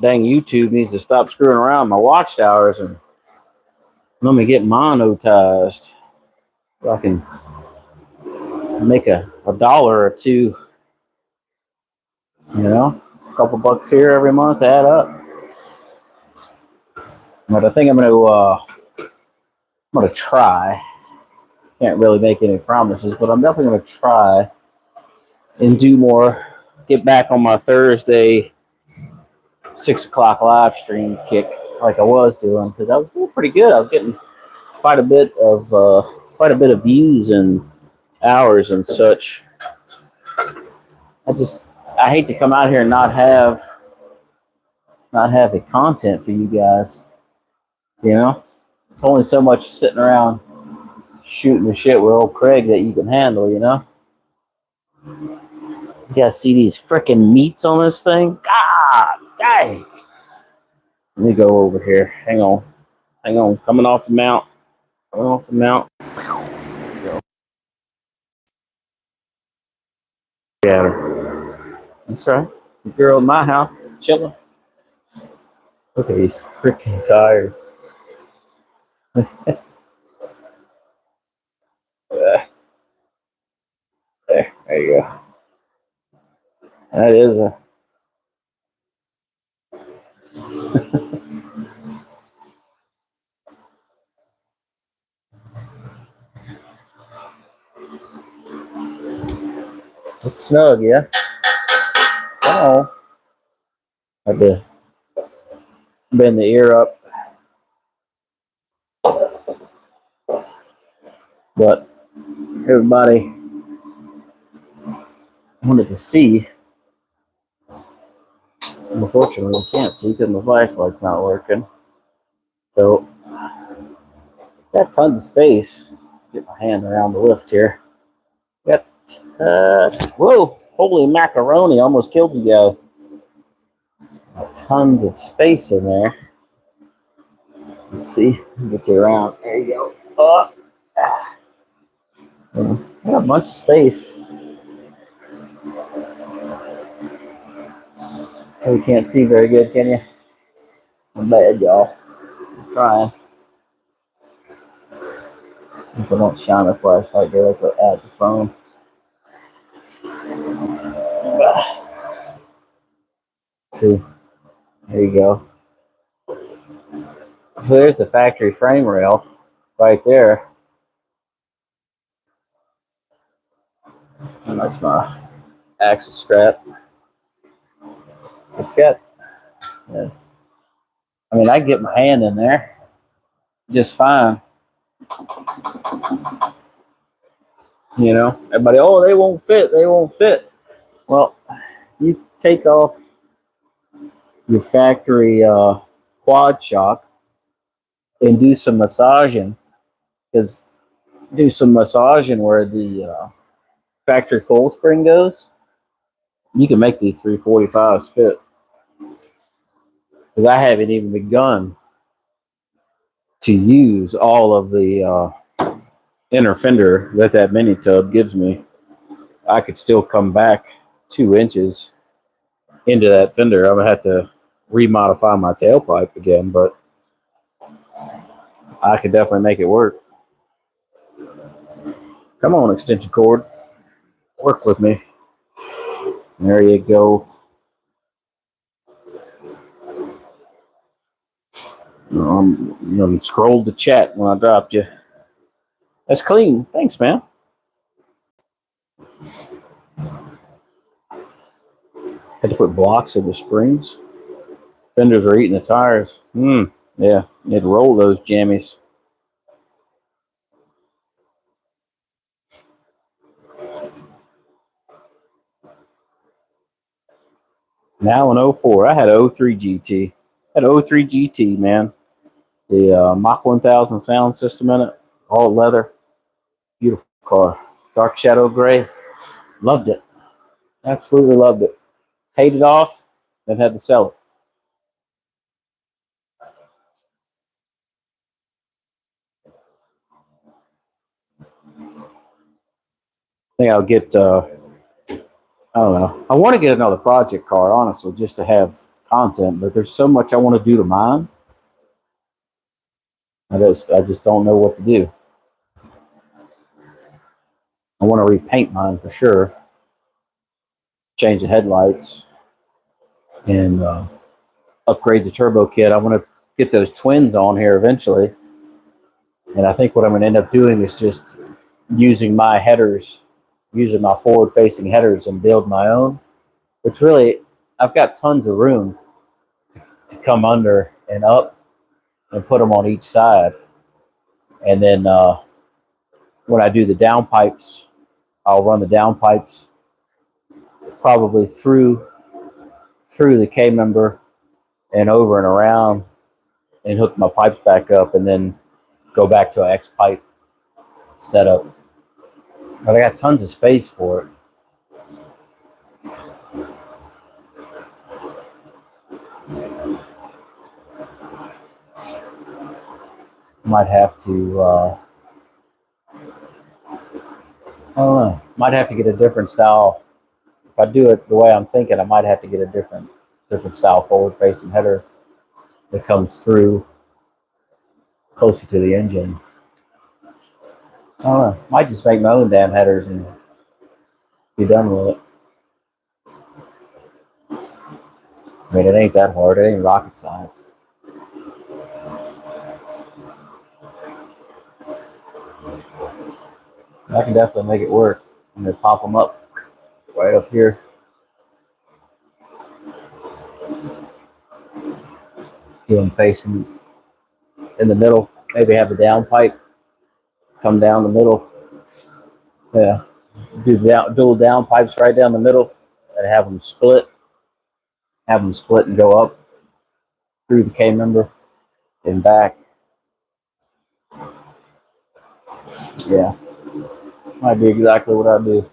Dang, YouTube needs to stop screwing around my watchtowers and let me get monetized so I can make a dollar or two. You know? A couple bucks here every month add up. But I think I'm gonna try. Can't really make any promises, but I'm definitely gonna try and do more. Get back on my Thursday 6 o'clock live stream kick like I was doing, because I was doing pretty good. I was getting quite a bit of views and hours and such. I hate to come out here and not have the content for you guys. You know, it's only so much sitting around shooting the shit with old Craig that you can handle. You know, you guys see these freaking meats on this thing? God dang! Let me go over here. Hang on. Coming off the mount. There we go. Got her. That's right. The girl in my house, chilling. Look at these freaking tires. There you go. That is a. It's snug, yeah. Come on. Had to bend the ear up, but everybody wanted to see. Unfortunately, I can't see because my flashlight's not working. So, got tons of space. Get my hand around the lift here. Got, whoa, holy macaroni, almost killed you guys. Got tons of space in there. Let's see, get you around. There you go. Got a bunch of space. Oh, you can't see very good, can you? I'm bad, y'all. I'm trying. If I don't shine a flashlight, they like to add the phone. See, there you go. So there's the factory frame rail right there. And that's my axle strap. It's got, yeah. I mean, I can get my hand in there just fine. You know, everybody, oh, they won't fit. Well, you take off your factory quad shock and do some massaging, where the factory coil spring goes. You can make these 345s fit. Because I haven't even begun to use all of the inner fender that mini tub gives me. I could still come back 2 inches into that fender. I'm gonna have to remodify my tailpipe again, but I could definitely make it work. Come on, extension cord, work with me. There you go. Scrolled the chat when I dropped you. That's clean. Thanks, man. Had to put blocks in the springs. Fenders are eating the tires. Yeah, you had to roll those jammies. Now in 04, I had 03 GT. Had 03 GT, man. The Mach 1000 sound system in it, all leather. Beautiful car. Dark shadow gray. Loved it. Absolutely loved it. Paid it off, then had to sell it. I think I'll get, I don't know. I want to get another project car, honestly, just to have content, but there's so much I want to do to mine. I just don't know what to do. I want to repaint mine for sure. Change the headlights. and upgrade the turbo kit. I want to get those twins on here eventually, and I think what I'm going to end up doing is just using my headers, using my forward-facing headers, and build my own. Which really, I've got tons of room to come under and up and put them on each side. And then when I do the downpipes, I'll run the downpipes probably through the K member and over and around, and hook my pipes back up, and then go back to an X pipe setup. But I got tons of space for it. Might have to, I don't know, might have to get a different style. If I do it the way I'm thinking, I might have to get a different style forward facing header that comes through closer to the engine. I don't know, might just make my own damn headers and be done with it. I mean, it ain't that hard, it ain't rocket science. I can definitely make it work. I'm gonna pop them up right up here. Do them facing in the middle. Maybe have the downpipe come down the middle. Yeah, do dual downpipes right down the middle, and have them split. Have them split and go up through the K member and back. Yeah, might be exactly what I do.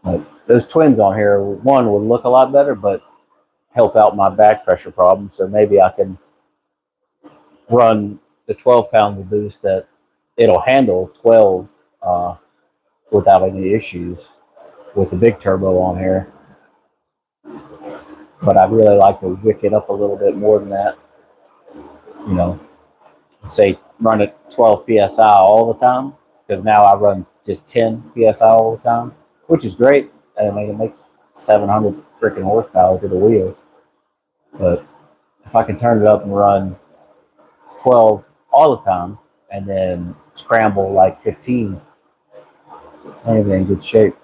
But those twins on here, one would look a lot better, but help out my back pressure problem. So maybe I can run the 12 pounds of boost that it'll handle 12 without any issues with the big turbo on here. But I'd really like to wick it up a little bit more than that. You know, say run it 12 psi all the time, because now I run just 10 psi all the time, which is great. I mean, it makes 700 freaking horsepower to the wheel. But if I can turn it up and run 12 all the time and then scramble like 15, I'm in good shape.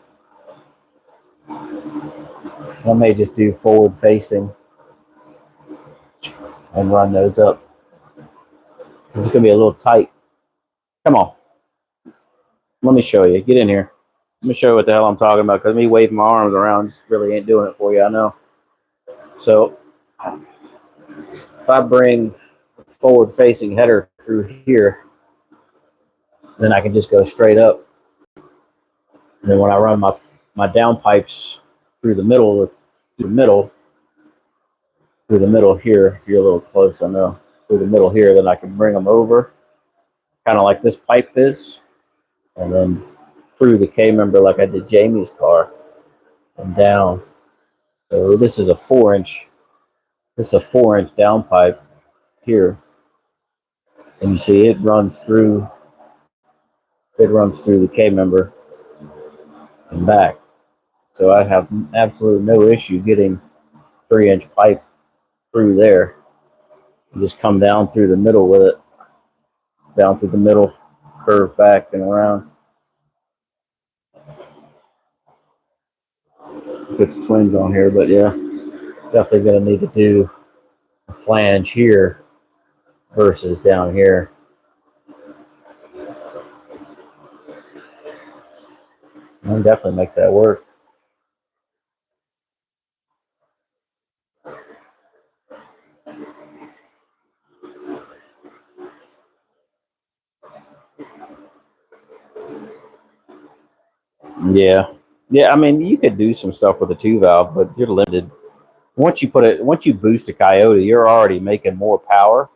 I may just do forward facing and run those up. It's going to be a little tight. Come on. Let me show you. Get in here. Let me show you what the hell I'm talking about, because me waving my arms around just really ain't doing it for you, I know. So if I bring forward facing header through here, then I can just go straight up. And then when I run my downpipes through the middle here, if you're a little close, I know, through the middle here, then I can bring them over, kind of like this pipe is, and then through the K member like I did Jamie's car, and down. So this is a 4-inch downpipe here, and you see it runs through the K member and back. So I have absolutely no issue getting 3-inch pipe through there. You just come down through the middle with it, down through the middle, curve back and around. Put the twins on here, but yeah, definitely gonna need to do a flange here versus down here. I'll definitely make that work. Yeah. I mean, you could do some stuff with a 2-valve, but you're limited. Once you boost a Coyote, you're already making more power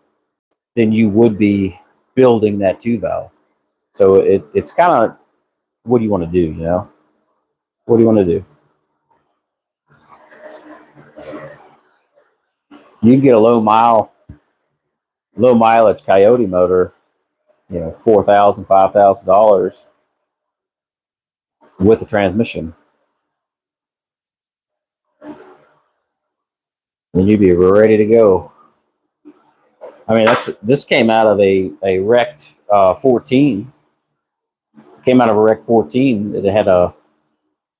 than you would be building that 2-valve. So it's kind of, what do you want to do? You know, what do you want to do? You can get a low mileage Coyote motor, you know, $4,000, $5,000 with the transmission. and you'd be ready to go. I mean, this came out of a wrecked 14. Came out of a wrecked 14. It had a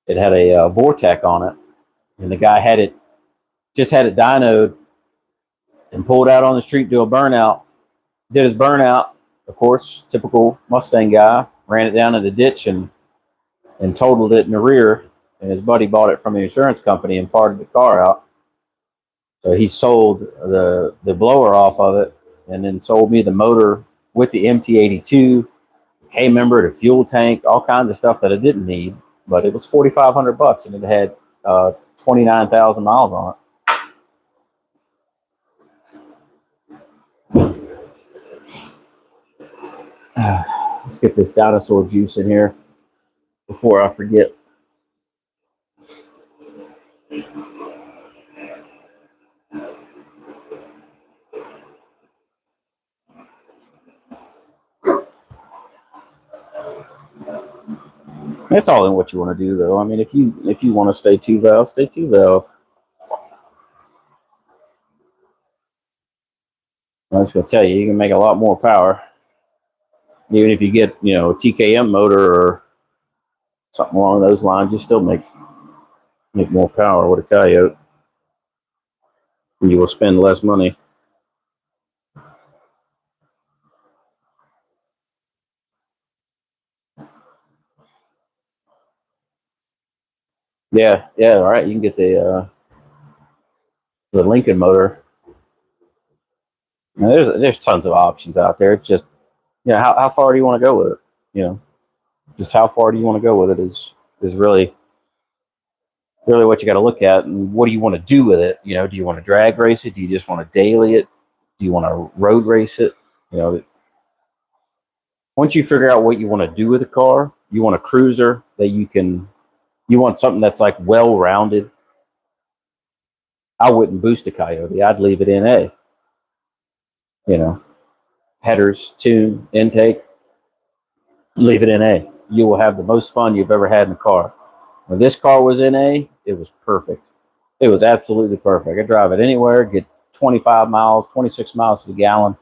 Vortec on it, and the guy had it dynoed and pulled out on the street to do a burnout. Did his burnout, of course, typical Mustang guy. Ran it down in the ditch and totaled it in the rear. And his buddy bought it from the insurance company and parted the car out. So he sold the blower off of it, and then sold me the motor with the MT82, K member, the fuel tank, all kinds of stuff that I didn't need. But it was $4,500, and it had 29,000 miles on it. Let's get this dinosaur juice in here before I forget. It's all in what you want to do, though. I mean, if you want to stay 2-valve, stay 2-valve. I'm just gonna tell you, you can make a lot more power, even if you get a TKM motor or something along those lines. You still make more power with a Coyote, and you will spend less money. Yeah, all right. You can get the Lincoln motor. Now, there's tons of options out there. It's just how far do you want to go with it? Just how far do you want to go with it is really what you got to look at, and what do you want to do with it? Do you want to drag race it? Do you just want to daily it? Do you want to road race it? Once you figure out what you want to do with the car, you want a cruiser that you want something that's like well-rounded. I wouldn't boost a Coyote. I'd leave it in A. Headers, tune, intake, leave it in A. You will have the most fun you've ever had in a car. When this car was in A, it was perfect. It was absolutely perfect. I drive it anywhere, get 25 miles, 26 miles to the gallon,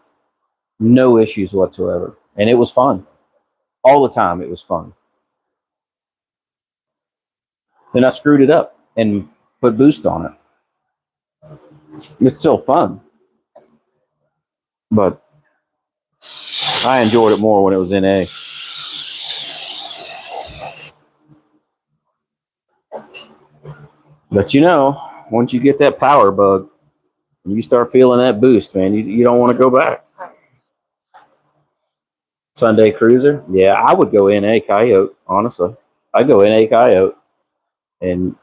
no issues whatsoever. And it was fun. All the time, it was fun. Then I screwed it up and put boost on it. It's still fun, but I enjoyed it more when it was in A. But once you get that power bug, you start feeling that boost, man. You don't want to go back. Sunday Cruiser, yeah, I would go in a Coyote. Honestly, I'd go in a Coyote, and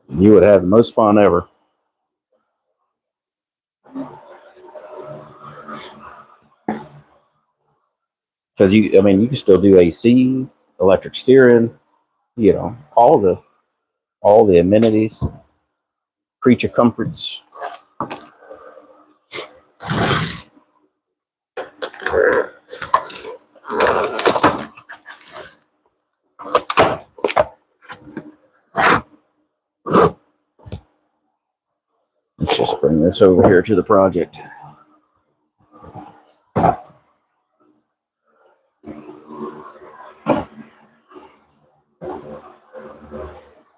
you would have the most fun ever. Because you can still do AC, electric steering, all the amenities, creature comforts. Let's just bring this over here to the project.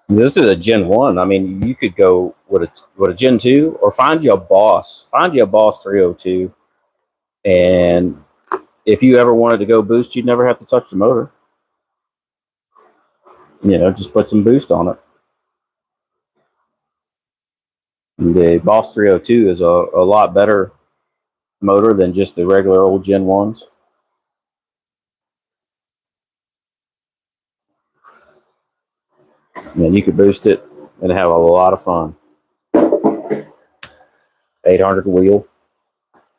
This is a Gen 1. I mean, you could go with a Gen 2, or find you a Boss. Find you a Boss 302. And if you ever wanted to go boost, you'd never have to touch the motor. Just put some boost on it. The Boss 302 is a lot better motor than just the regular old Gen 1s. You could boost it and have a lot of fun. 800 wheel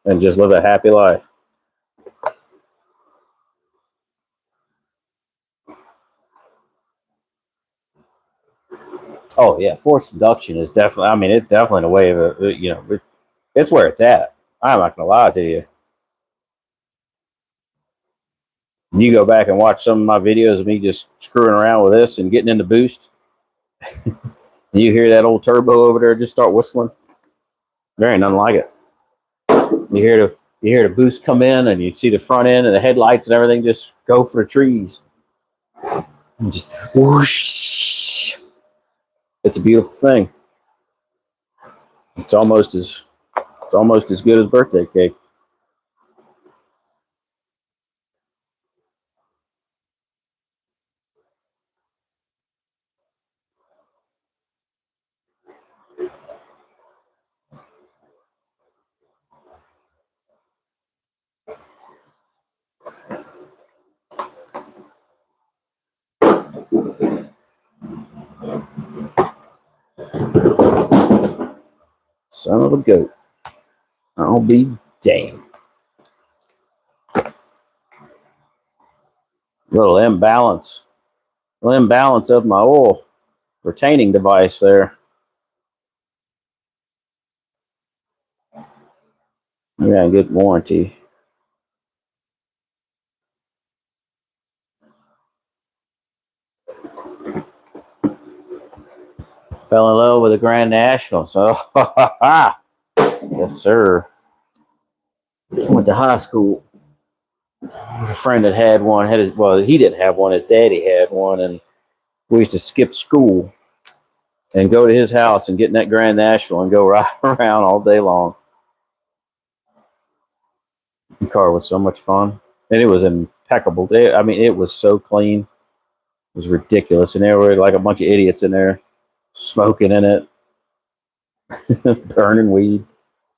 and just live a happy life. Oh yeah, forced induction is definitely. It's definitely in a way of it. It's where it's at. I'm not gonna lie to you. You go back and watch some of my videos of me just screwing around with this and getting into boost. And you hear that old turbo over there just start whistling. There ain't nothing like it. You hear the boost come in, and you see the front end and the headlights and everything just go for the trees. And just whoosh. It's a beautiful thing. It's almost as good as birthday cake. Son of a goat. I'll be damned. Little imbalance. Little imbalance of my oil retaining device there. Yeah, good warranty. Fell in love with a Grand National. So, yes, sir. Went to high school. A friend that had one. He didn't have one. His daddy had one, and we used to skip school and go to his house and get in that Grand National and go right around all day long. The car was so much fun, and it was impeccable. I mean, it was so clean. It was ridiculous, and there were like a bunch of idiots in there smoking in it, burning weed,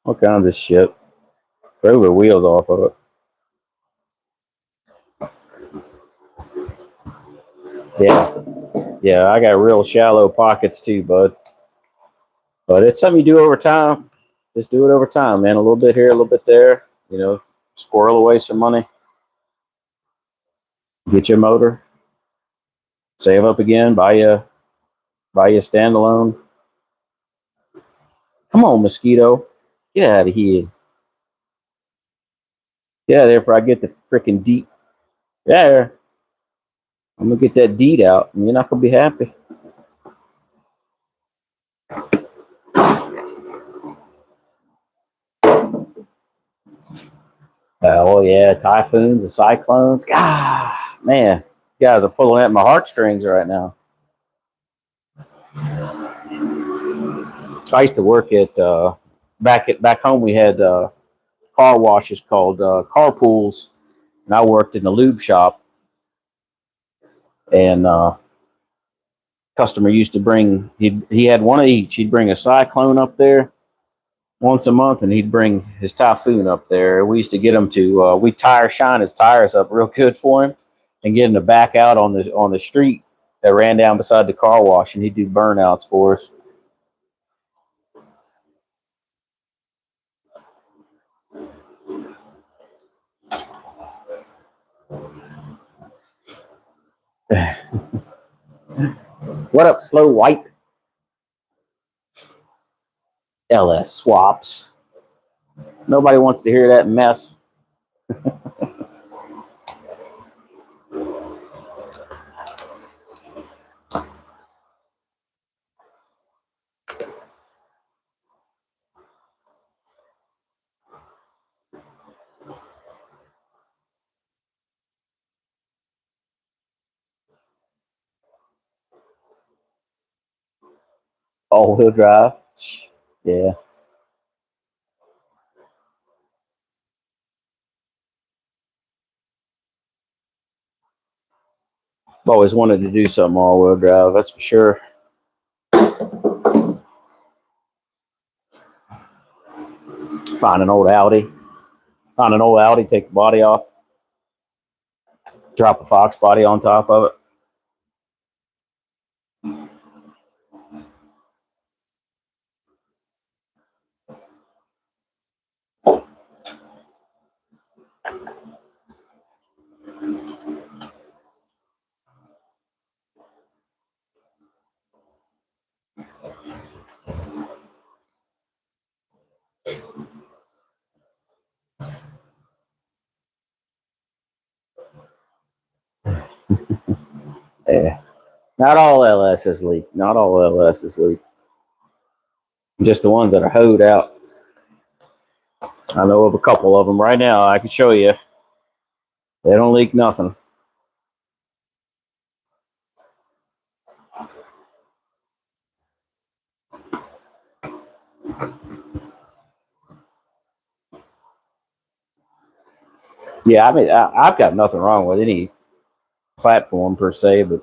all kinds of shit. Drove the wheels off of it. Yeah, yeah, I got real shallow pockets too, bud. But it's something you do over time. Just do it over time, man. A little bit here, a little bit there. You know, squirrel away some money. Get your motor. Save up again. Buy you a standalone. Come on, mosquito. Get out of here. Get out of there before I get the freaking deet. Yeah, I'm gonna get that deet out, and you're not gonna be happy. Oh yeah, typhoons and cyclones. God, man, you guys are pulling at my heartstrings right now. I used to work at back home. We had car washes called carpools, and I worked in the lube shop. And customer used to bring he had one of each. He'd bring a cyclone up there once a month, and he'd bring his typhoon up there. We used to get him to we shine his tires up real good for him, and get him to back out on the street that ran down beside the car wash, and he'd do burnouts for us. What up, Slow White? LS swaps. Nobody wants to hear that mess. All wheel drive. Yeah. I've always wanted to do something all wheel drive, that's for sure. Find an old Audi. Find an old Audi, take the body off, drop a fox body on top of it. Not all LSs leak. Not all LSs leak. Just the ones that are hoed out. I know of a couple of them right now. I can show you. They don't leak nothing. Yeah, I mean, I've got nothing wrong with any platform per se, but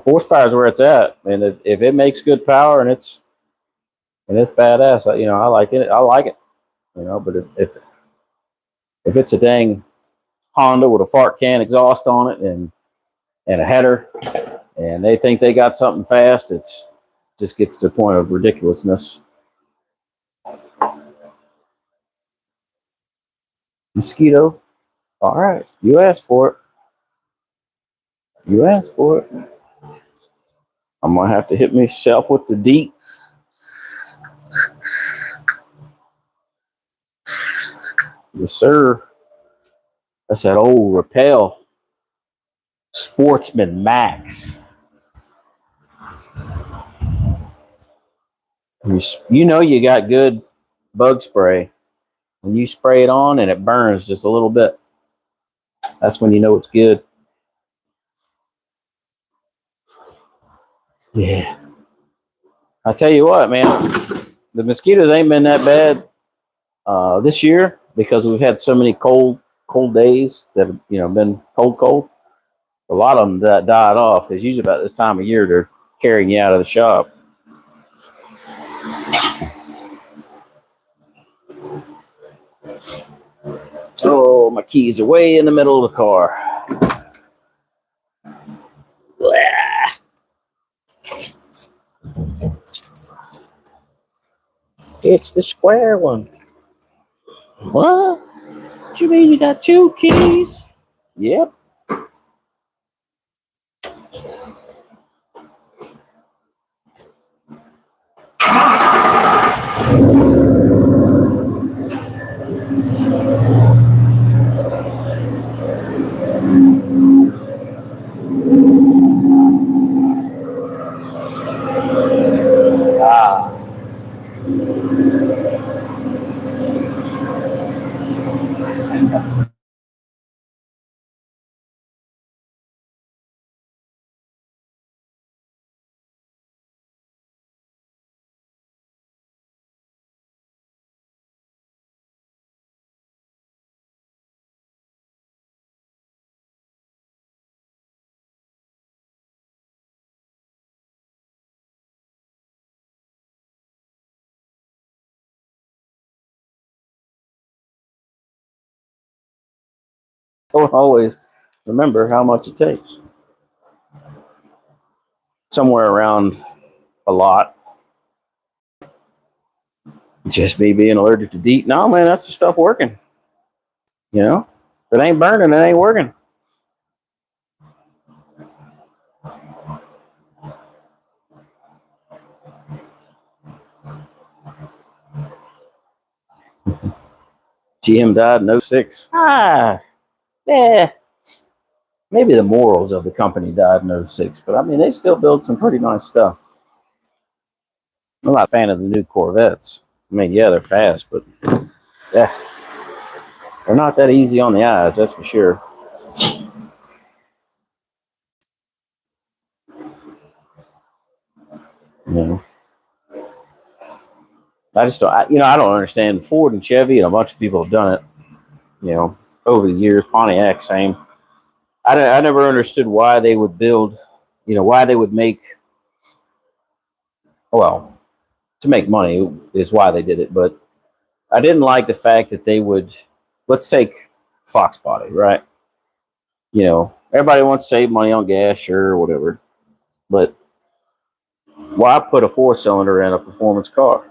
horsepower is where it's at, and if it makes good power and it's badass, I like it. I like it, But if it's a dang Honda with a fart can exhaust on it and a header, and they think they got something fast, it's just gets to the point of ridiculousness. Mosquito. All right, you asked for it. You asked for it. I'm gonna have to hit myself with the deep. Yes, sir. That's that old Rappel Sportsman Max. You got good bug spray when you spray it on and it burns just a little bit. That's when you know it's good. Yeah. I tell you what, man, the mosquitoes ain't been that bad this year because we've had so many cold days that have, been cold. A lot of them died off because usually about this time of year they're carrying you out of the shop. Oh, my keys are way in the middle of the car. It's the square one. What? What you mean you got two keys? Yep. Ah. Don't always remember how much it takes. Somewhere around a lot. Just me being allergic to DEET. No, man, that's the stuff working. If it ain't burning, it ain't working. GM died in '06. Yeah. Maybe the morals of the company died in '06, but I mean, they still build some pretty nice stuff. I'm not a fan of the new Corvettes. I mean, yeah, they're fast, but yeah, they're not that easy on the eyes, that's for sure. You know, I just don't, I don't understand. Ford and Chevy and a bunch of people have done it, over the years. Pontiac, same. I never understood why they would build, why they would make, well, to make money is why they did it, but I didn't like the fact that they would, let's take foxbody, right? Everybody wants to save money on gas, sure, whatever. But why put a four-cylinder in a performance car?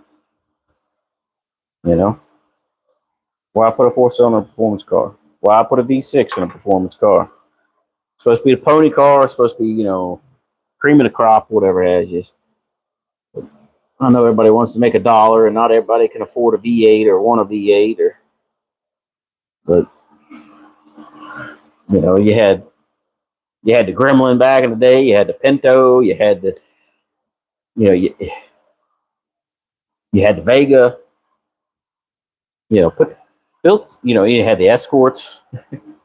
You know, why put a four-cylinder in a performance car? Why put a V6 in a performance car? It's supposed to be a pony car. It's supposed to be, cream of the crop, whatever it has. Just, I know everybody wants to make a dollar, and not everybody can afford a V8 or want a V8, but you had You had the Gremlin back in the day. You had the Pinto. You had the, you had the Vega. Built. You had the Escorts.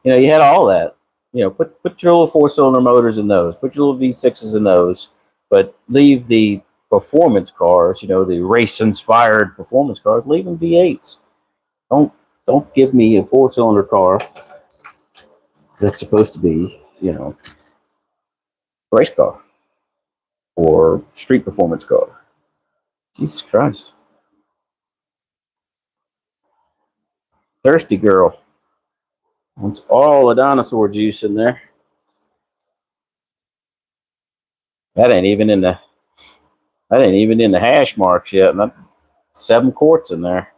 You had all that. Put your little 4-cylinder motors in those. Put your little V6s in those, but leave the performance cars. The race-inspired performance cars. Leave them V8s. Don't give me a 4-cylinder car that's supposed to be, race car or street performance car. Jesus Christ. Thirsty girl wants all the dinosaur juice in there. That ain't even in the hash marks yet. Not 7 quarts in there.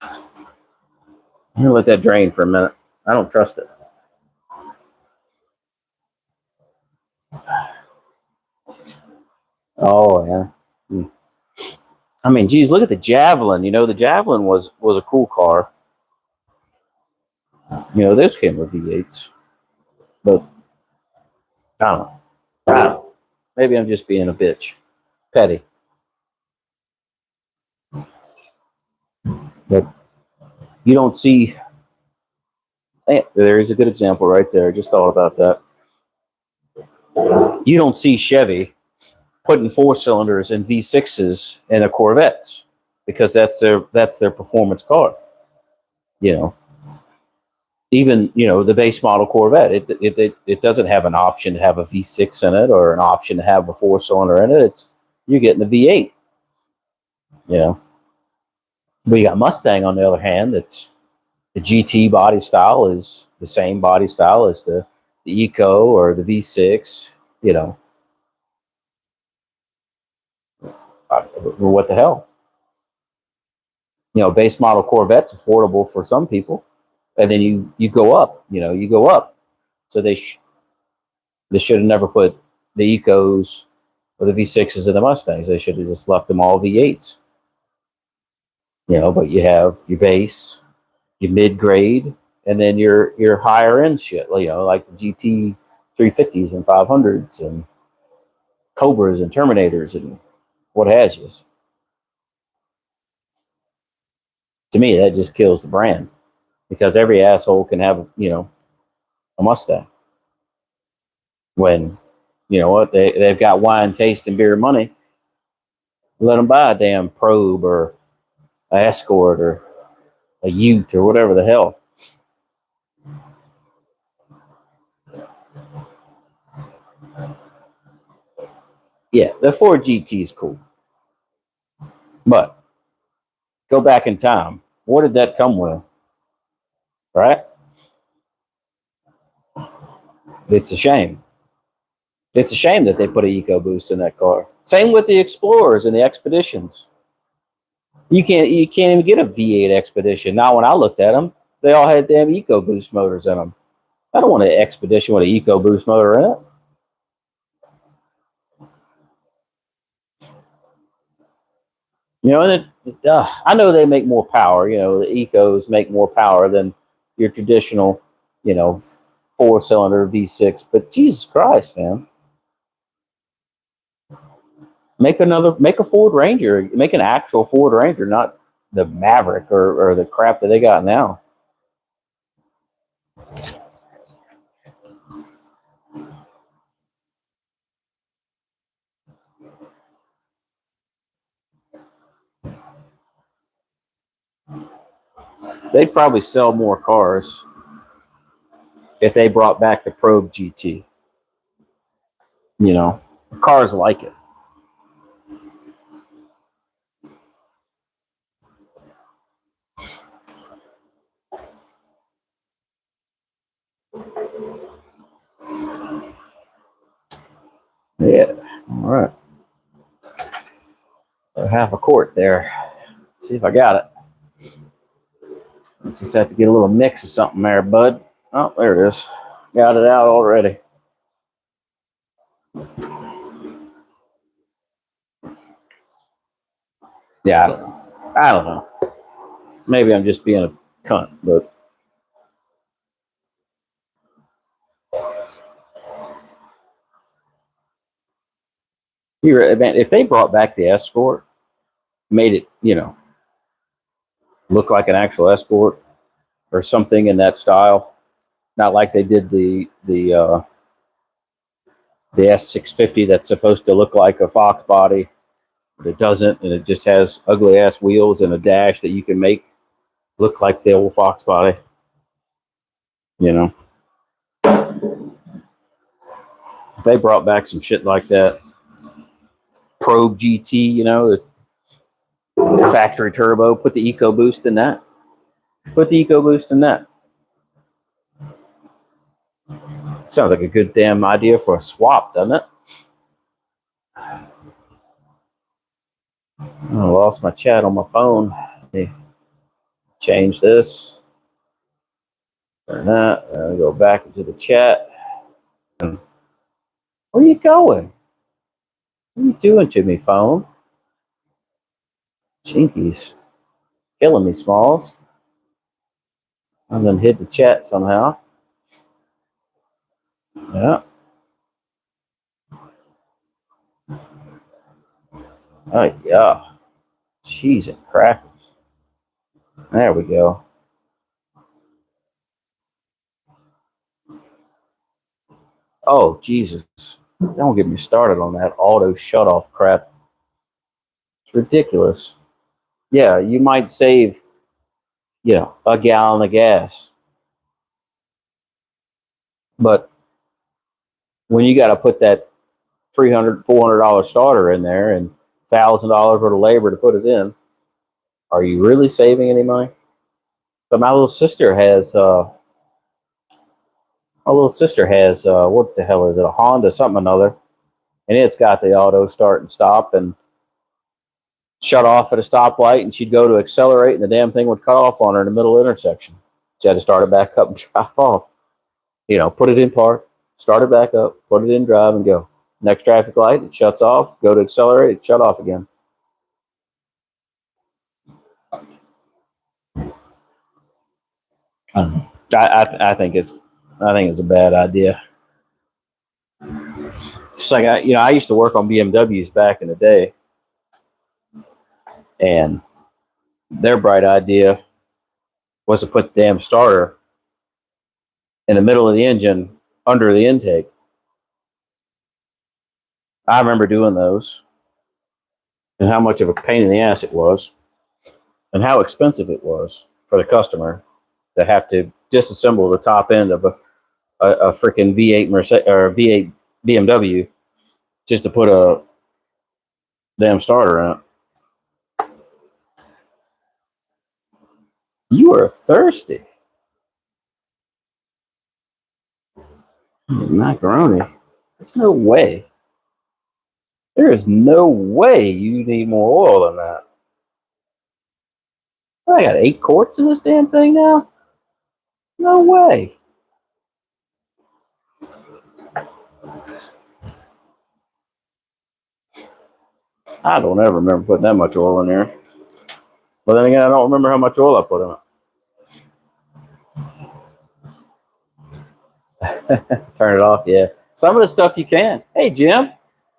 I'm gonna let that drain for a minute. I don't trust it. Oh yeah. I mean, geez, look at the Javelin. The Javelin was a cool car. Those came with V8s, but I don't know. I don't know. Maybe I'm just being a bitch, petty. But you don't see. Hey, there's a good example right there. Just thought about that. You don't see Chevy putting 4-cylinders and V6s in a Corvettes because that's their performance car. Even the base model Corvette, it doesn't have an option to have a V6 in it or an option to have a 4-cylinder in it. You're getting a V8. But you got Mustang on the other hand. That's the GT body style is the same body style as the Eco or the V6. What the hell? Base model Corvette's affordable for some people, and then you go up. You go up. So they should have never put the Ecos or the V6s in the Mustangs. They should have just left them all V8s. But you have your base, your mid grade, and then your higher end shit. Like the GT 350s and 500s and Cobras and Terminators and what has you. To me, that just kills the brand because every asshole can have a Mustang. When they've got wine taste and beer money, let them buy a damn Probe or a Escort or a Ute or whatever the hell. Yeah, the Ford GT is cool, but go back in time. What did that come with? Right? It's a shame. It's a shame that they put an EcoBoost in that car. Same with the Explorers and the Expeditions. You can't even get a V8 Expedition. Now, when I looked at them, they all had damn EcoBoost motors in them. I don't want an Expedition with an EcoBoost motor in it. And I know they make more power. The Ecos make more power than your traditional, 4-cylinder V6. But Jesus Christ, man. Make a Ford Ranger. Make an actual Ford Ranger, not the Maverick or the crap that they got now. They'd probably sell more cars if they brought back the Probe GT. Cars like it. Yeah. All right. Half a quart there. Let's see if I got it. Just have to get a little mix of something there, bud. Oh, there it is. Got it out already. Yeah, I don't know. Maybe I'm just being a cunt, but Man, if they brought back the Escort, made it, look like an actual Escort or something in that style, not like they did the S650 that's supposed to look like a foxbody, but it doesn't, and it just has ugly ass wheels and a dash that you can make look like the old foxbody. If they brought back some shit like that, Probe GT, the factory turbo, put the EcoBoost in that. Put the EcoBoost in that. Sounds like a good damn idea for a swap, doesn't it? I lost my chat on my phone. Change this. Or not. I'll go back into the chat. Where are you going? What are you doing to me, phone? Jinkies. Killing me, Smalls. I'm gonna hit the chat somehow. Yeah. Oh yeah. Cheese and crackers. There we go. Oh Jesus. Don't get me started on that auto shut off crap. It's ridiculous. Yeah, you might save, a gallon of gas. But when you got to put that $300, $400 starter in there and $1,000 worth of labor to put it in, are you really saving any money? But my little sister has what the hell is it? A Honda something or another, and it's got the auto start and stop and shut off at a stoplight, and she'd go to accelerate, and the damn thing would cut off on her in the middle of the intersection. She had to start it back up and drive off. Put it in park, start it back up, put it in drive, and go. Next traffic light, it shuts off. Go to accelerate, it shut off again. I don't know. I think it's a bad idea. It's like I used to work on BMWs back in the day, and their bright idea was to put the damn starter in the middle of the engine under the intake. I remember doing those and how much of a pain in the ass it was and how expensive it was for the customer to have to disassemble the top end of a freaking V8 Mercedes or V8 BMW just to put a damn starter in it. You are thirsty. Macaroni. There's no way. There is no way you need more oil than that. I got 8 quarts in this damn thing now? No way. I don't ever remember putting that much oil in there. But then again, I don't remember how much oil I put in it. Turn it off, yeah. Some of the stuff you can. Hey, Jim.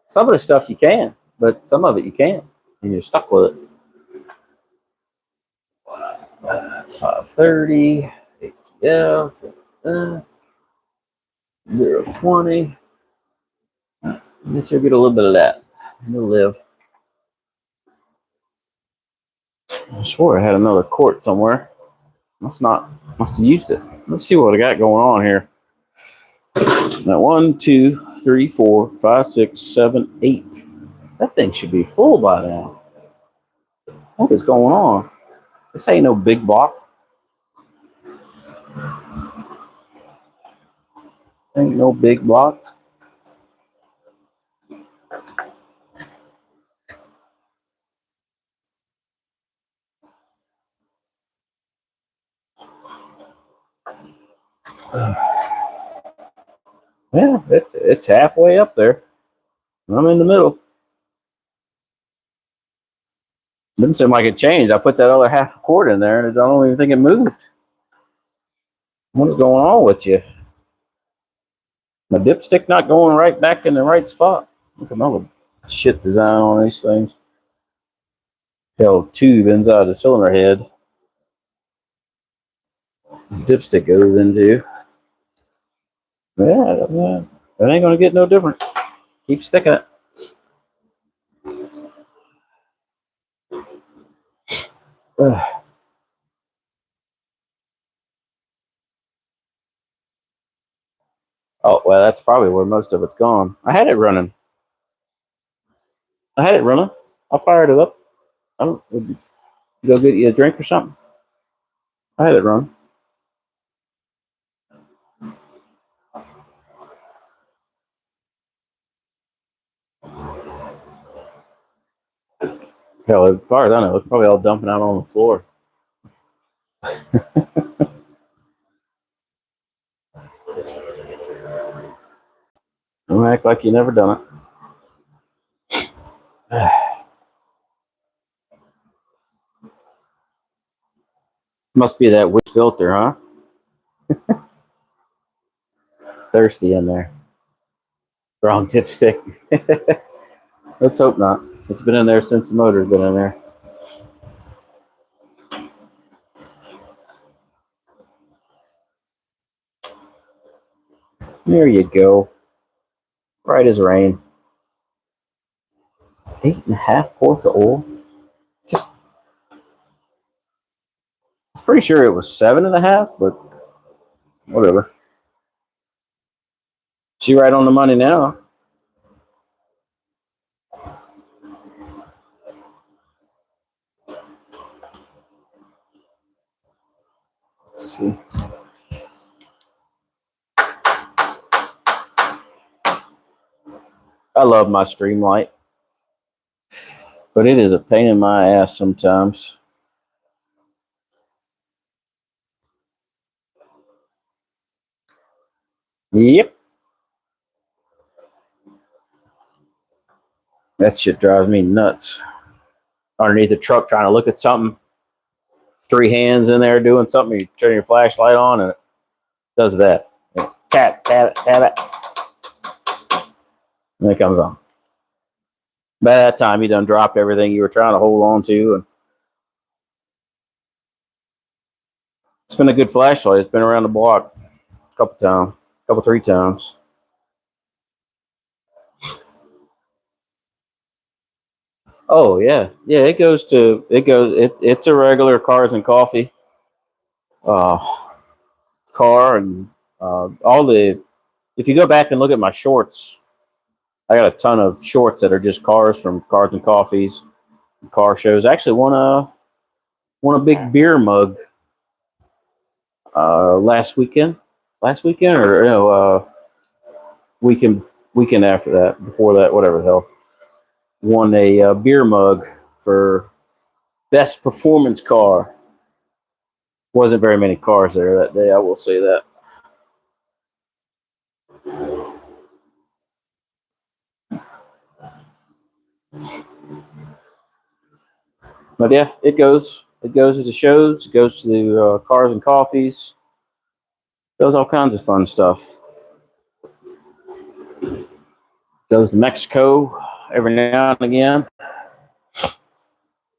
Some of the stuff you can, but some of it you can't. And you're stuck with it. That's 530. ATF. 020. Let's get a little bit of that. We'll live. I swore I had another quart somewhere. Must have used it. Let's see what I got going on here. Now 1, 2, 3, 4, 5, 6, 7, 8. That thing should be full by now. What is going on? This ain't no big block. Ain't no big block. Yeah, it's halfway up there. I'm in the middle. Didn't seem like it changed. I put that other half a quart in there, and I don't even think it moved. What's going on with you? My dipstick not going right back in the right spot. That's another shit design on these things. Hell, tube inside the cylinder head. Dipstick goes into. Yeah, that ain't gonna get no different. Keep sticking it. Oh well, that's probably where most of it's gone. I had it running. I fired it up. I don't go get you a drink or something. I had it running. Hell, as far as I know, it's probably all dumping out on the floor. Don't act like you never done it. Must be that wick filter, huh? Thirsty in there. Wrong dipstick. Let's hope not. It's been in there since the motor's been in there. There you go. Right as rain. 8.5 quarts of oil. Just, I was pretty sure it was 7.5, but whatever. She right on the money now. Let's see. I love my Streamlight, but it is a pain in my ass sometimes. Yep. That shit drives me nuts. Underneath the truck trying to look at something. 3 hands in there doing something. You turn your flashlight on and it does that. Tap, tap, tap it. And it comes on. By that time, you done dropped everything you were trying to hold on to. And it's been a good flashlight. It's been around the block a couple times, 3 times. Oh yeah, yeah. It's a regular cars and coffee uh, car, and all the. If you go back and look at my shorts, I got a ton of shorts that are just cars from Cars and Coffees, car shows. I actually won a big beer mug last weekend. Last weekend or no weekend weekend after that, before that, whatever the hell. Won a beer mug for best performance car. Wasn't very many cars there that day, I will say that. But yeah, it goes. It goes to the shows. It goes to the Cars and Coffees. Does all kinds of fun stuff. Goes to Mexico every now and again.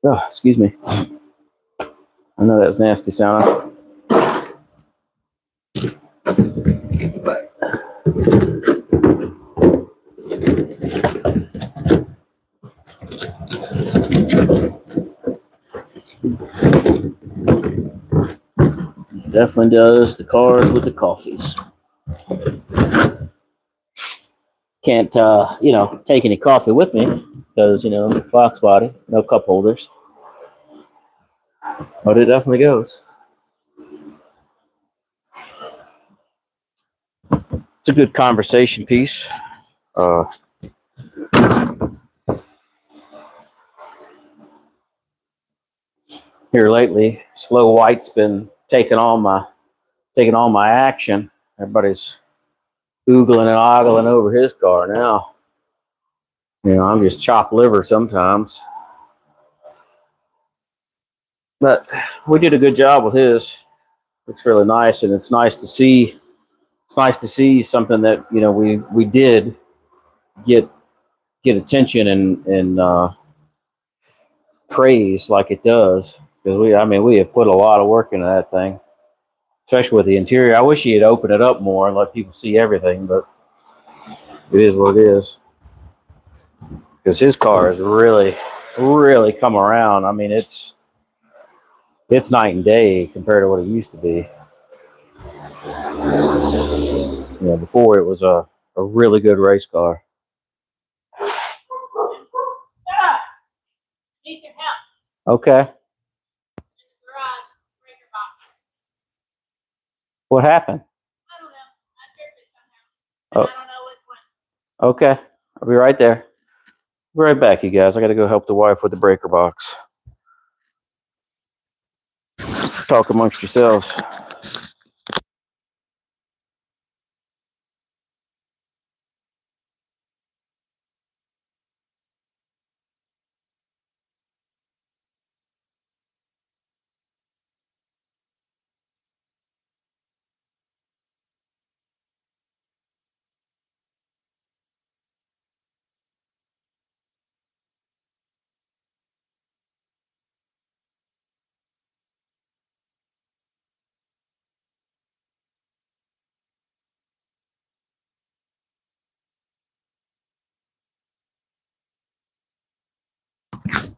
Oh, excuse me. I know that was nasty sounding. But definitely does the cars with the coffees. Can't take any coffee with me because foxbody, no cup holders. But it definitely goes. It's a good conversation piece. Here lately, Slow White's been taking all my action. Everybody's oogling and ogling over his car now. I'm just chopped liver sometimes. But we did a good job with his. Looks really nice, and it's nice to see. It's nice to see something that we did get get attention and praise like it does. Because we have put a lot of work into that thing, especially with the interior. I wish he had opened it up more and let people see everything, but it is what it is. Because his car has really, really come around. I mean, it's night and day compared to what it used to be. Before it was a really good race car. Okay. What happened? I don't know. I tripped it somehow. I don't know which one. Okay. I'll be right there. Be right back, you guys. I got to go help the wife with the breaker box. Talk amongst yourselves.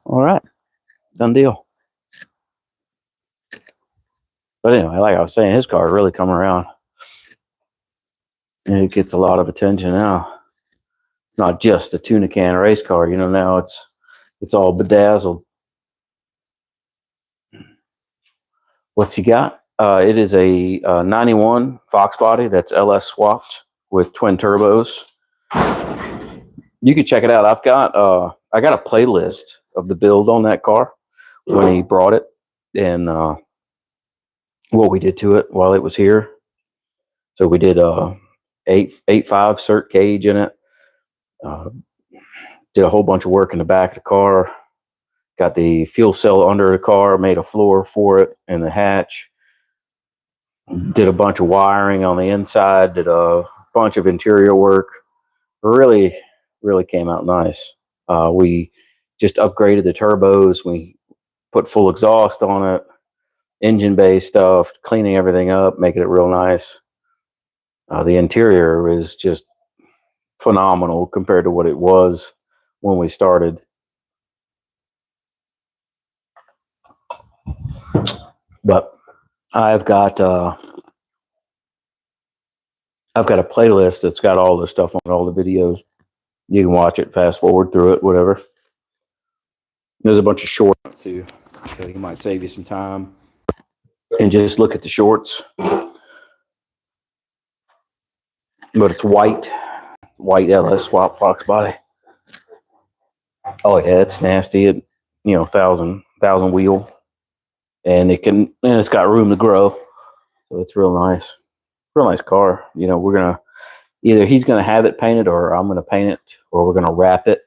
All right. Done deal. But anyway, like I was saying, his car really come around. And it gets a lot of attention now. It's not just a tuna can race car. Now it's all bedazzled. What's he got? It is a 91 foxbody that's LS swapped with twin turbos. You can check it out. I got a playlist of the build on that car when he brought it and what we did to it while it was here. So we did 8.5 cert cage in it. Did a whole bunch of work in the back of the car. Got the fuel cell under the car, made a floor for it in the hatch. Did a bunch of wiring on the inside, did a bunch of interior work. Really, really came out nice. We just upgraded the turbos. We put full exhaust on it, engine bay stuff, cleaning everything up, making it real nice. The interior is just phenomenal compared to what it was when we started. But I've got a playlist that's got all the stuff on it, all the videos. You can watch it, fast forward through it, whatever. There's a bunch of shorts too, so you might save you some time and just look at the shorts. But it's white LS swap fox body. Oh yeah, it's nasty. It 1,000 wheel, and it's got room to grow, so it's real nice. Real nice car. We're gonna he's gonna have it painted, or I'm gonna paint it, or we're gonna wrap it.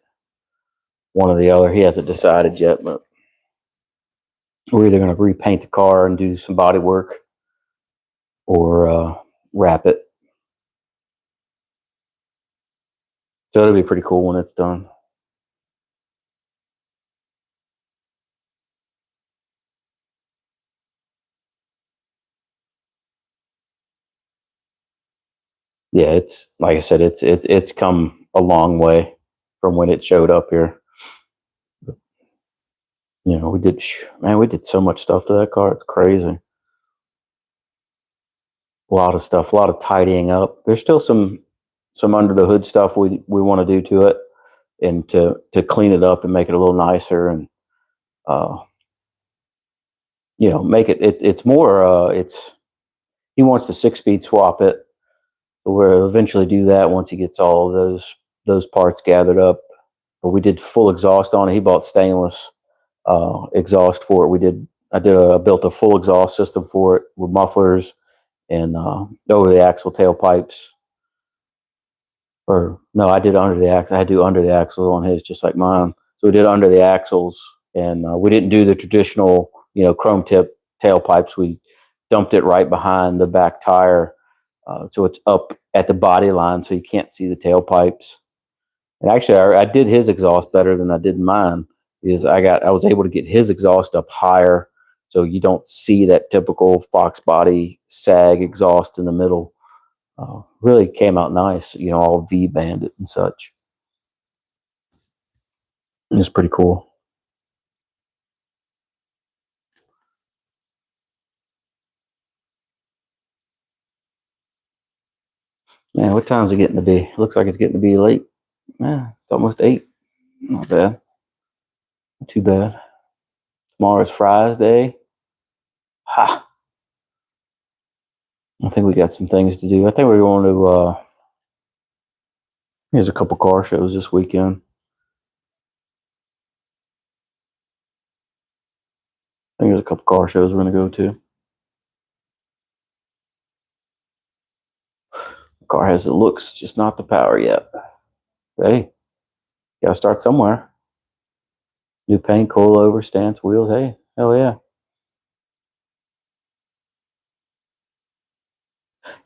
One or the other. He hasn't decided yet, but we're either gonna repaint the car and do some body work, or wrap it. So it'll be pretty cool when it's done. Yeah, it's like I said, it's come a long way from when it showed up here. We did so much stuff to that car. It's crazy. A lot of stuff, a lot of tidying up. There's still some under the hood stuff we want to do to it, and to clean it up and make it a little nicer, and make it's more he wants to 6-speed swap it. We'll eventually do that once he gets all of those parts gathered up. But we did full exhaust on it. He bought stainless exhaust for it. I built a full exhaust system for it with mufflers and over the axle tailpipes. Or no, I did under the axle. I had to do under the axles on his, just like mine. So we did under the axles, and we didn't do the traditional, chrome tip tailpipes. We dumped it right behind the back tire, so it's up at the body line, so you can't see the tailpipes. And actually, I did his exhaust better than I did mine because I was able to get his exhaust up higher, so you don't see that typical fox body sag exhaust in the middle. Really came out nice, all V banded and such. It's pretty cool. Man, what time's it getting to be? Looks like it's getting to be late. Yeah, it's almost 8. Not bad. Not too bad. Tomorrow's Friday. Ha! I think we got some things to do. I think we're going to. There's a couple car shows this weekend. I think there's a couple car shows we're going to go to. The car has the looks, just not the power yet. Hey, gotta start somewhere. New paint, coilover, stance, wheels. Hey, hell yeah.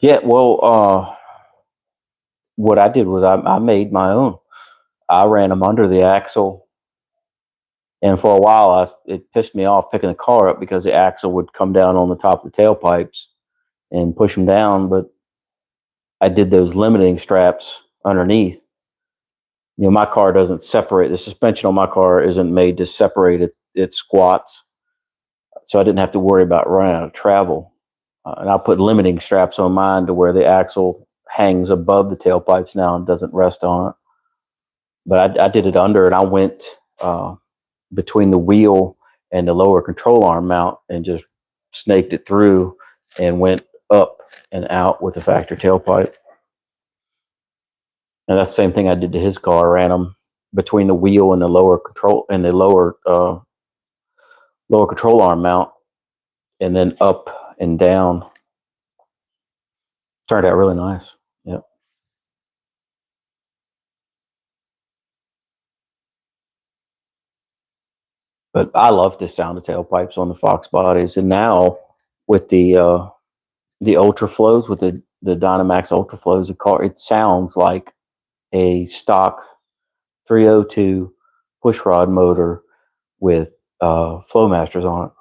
Yeah, well, what I did was I made my own. I ran them under the axle, and for a while, it pissed me off picking the car up because the axle would come down on the top of the tailpipes and push them down. But I did those limiting straps underneath. My car doesn't separate. The suspension on my car isn't made to separate it. It squats, so I didn't have to worry about running out of travel. And I put limiting straps on mine to where the axle hangs above the tailpipes now and doesn't rest on it. But I did it under, and I went between the wheel and the lower control arm mount and just snaked it through and went up and out with the factory tailpipe. And that's the same thing I did to his car. I ran them between the wheel and the lower control and the lower control arm mount, and then up and down. Turned out really nice. Yep. But I love the sound of tailpipes on the Fox bodies, and now with the Ultra Flows, with the Dynamax Ultra Flows, the car, it sounds like a stock 302 pushrod motor with Flowmasters on it.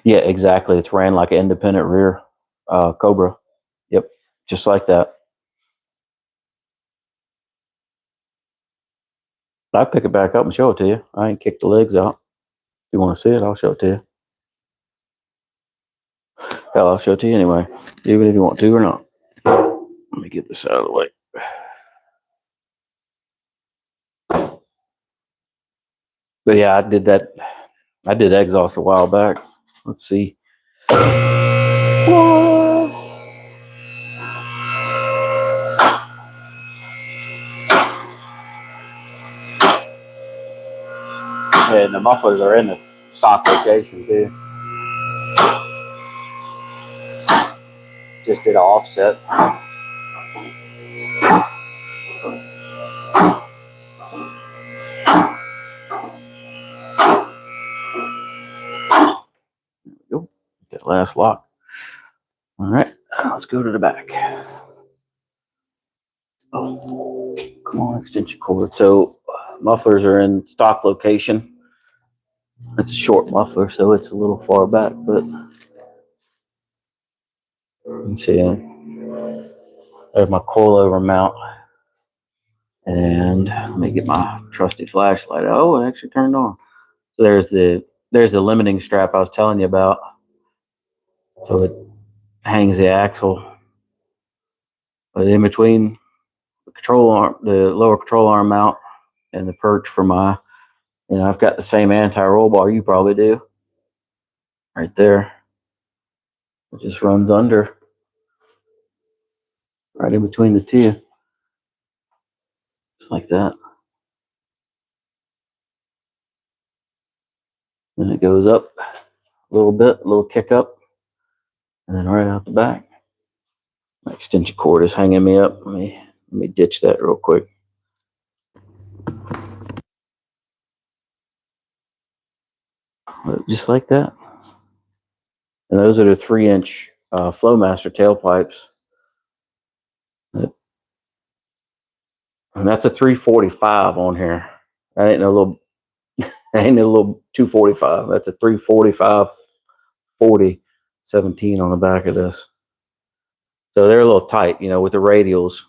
Yeah, exactly. It's ran like an independent rear Cobra. Yep, just like that. I'll pick it back up and show it to you. I ain't kicked the legs out. If you want to see it, I'll show it to you. Hell, I'll show it to you anyway, even if you want to or not. Let me get this out of the way. But yeah, I did that. I did exhaust a while back. Let's see. And the mufflers are in the stock location too. Just did an offset. Go. That last lock. All right, let's go to the back. Oh, come on, extension cord. So mufflers are in stock location. It's a short muffler, so it's a little far back, but you can see there's my coilover mount. And let me get my trusty flashlight. Oh, it actually turned on. So there's the limiting strap I was telling you about. So it hangs the axle, but in between the control arm, the lower control arm mount, and the perch for my, I've got the same anti-roll bar you probably do, right there. It just runs under, right in between the two, just like that. Then it goes up a little bit, a little kick up, and then right out the back. My extension cord is hanging me up. Let me ditch that real quick. Just like that. And those are the 3-inch Flowmaster tailpipes. And that's a 345 on here. That ain't no little, ain't no little 245. That's a 345 40 17 on the back of this. So they're a little tight, you know, with the radials,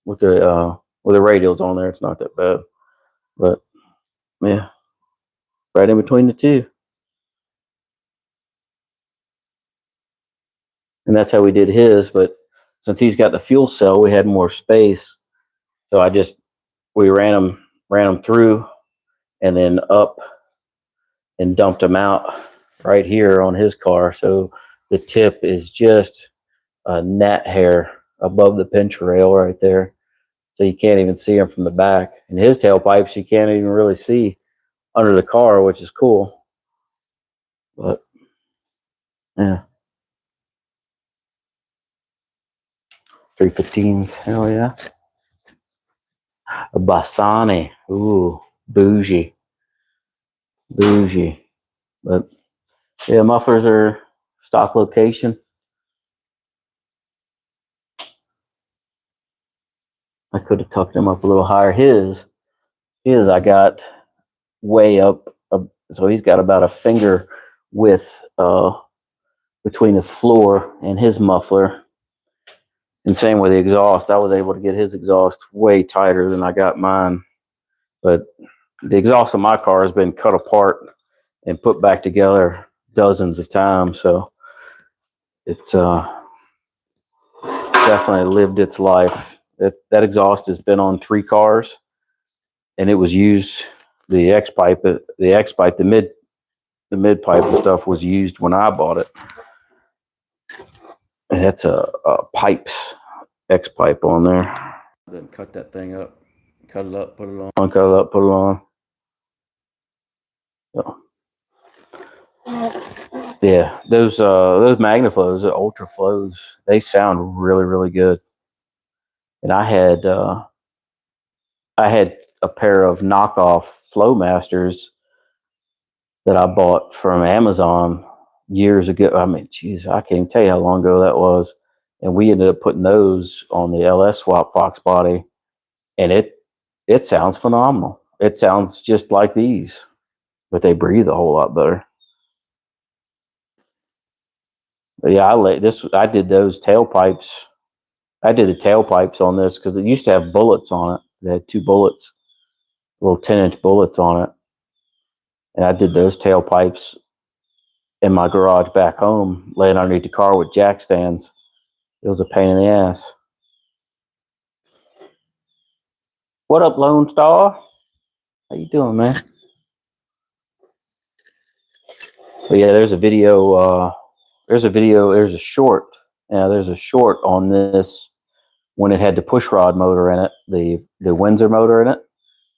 with the radials on there. It's not that bad, but yeah, right in between the two. And that's how we did his. But since he's got the fuel cell, we had more space. So we ran them through and then up and dumped them out right here on his car. So the tip is just a gnat hair above the pinch rail right there. So you can't even see him from the back. And his tailpipes, you can't even really see under the car, which is cool. But yeah. 315s, hell yeah. A Bassani, ooh, bougie. But yeah, mufflers are stock location. I could have tucked him up a little higher. His I got way up, so he's got about a finger width between the floor and his muffler. And same with the exhaust. I was able to get his exhaust way tighter than I got mine. But the exhaust of my car has been cut apart and put back together dozens of times. So it's definitely lived its life. That exhaust has been on 3 cars, and it was used. The X pipe, the mid pipe and stuff was used when I bought it. And that's a pipes X pipe on there. Then cut that thing up, cut it up, put it on, cut it up, put it on. So, yeah, those MagnaFlows, the Ultra Flows, they sound really, really good. And I had a pair of knockoff Flowmasters that I bought from Amazon years ago. I mean, geez, I can't even tell you how long ago that was. And we ended up putting those on the lsswap foxbody, and it sounds phenomenal. It sounds just like these, but they breathe a whole lot better. But yeah, I did those tailpipes. I did the tailpipes on this because it used to have bullets on it. They had 2 bullets, little 10-inch bullets on it. And I did those tailpipes in my garage back home, laying underneath the car with jack stands. It was a pain in the ass. What up, Lone Star? How you doing, man? But yeah, there's a video. There's a short. Yeah, there's a short on this when it had the push rod motor in it, the Windsor motor in it,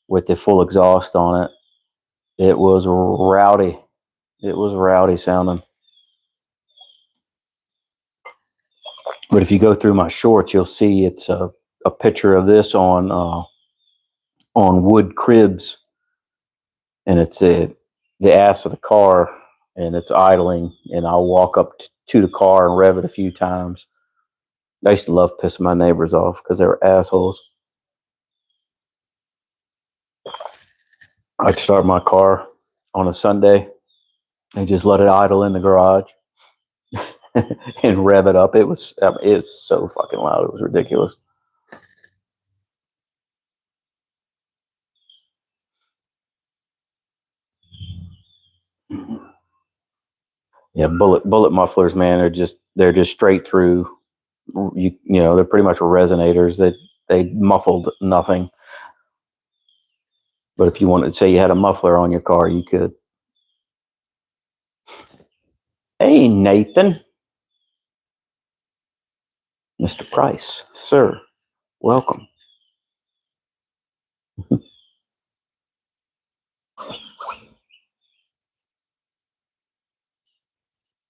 with the full exhaust on it. It was rowdy. It was rowdy sounding. But if you go through my shorts, you'll see it's a picture of this on wood cribs, and it's the ass of the car, and it's idling, and I'll walk up to the car and rev it a few times. I used to love pissing my neighbors off because they were assholes. I'd start my car on a Sunday and just let it idle in the garage and rev it up. It was so fucking loud. It was ridiculous. Yeah, bullet mufflers, man, they're just straight through. You know, they're pretty much resonators. They muffled nothing. But if you wanted to say you had a muffler on your car, you could. Hey, Nathan. Mr. Price, sir, welcome.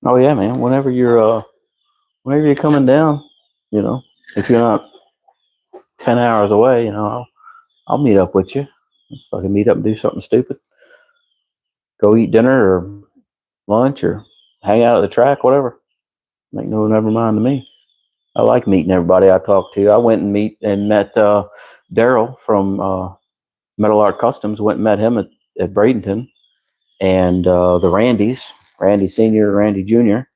Oh yeah, man. Whenever you're coming down, you know, if you're not 10 hours away, you know, I'll meet up with you. Let's fucking meet up and do something stupid. Go eat dinner or lunch or hang out at the track, whatever. Make no never mind to me. I like meeting everybody I talk to. I went and met Daryl from Metal Art Customs. Went and met him at Bradenton, and the Randys, Randy Senior, Randy Junior.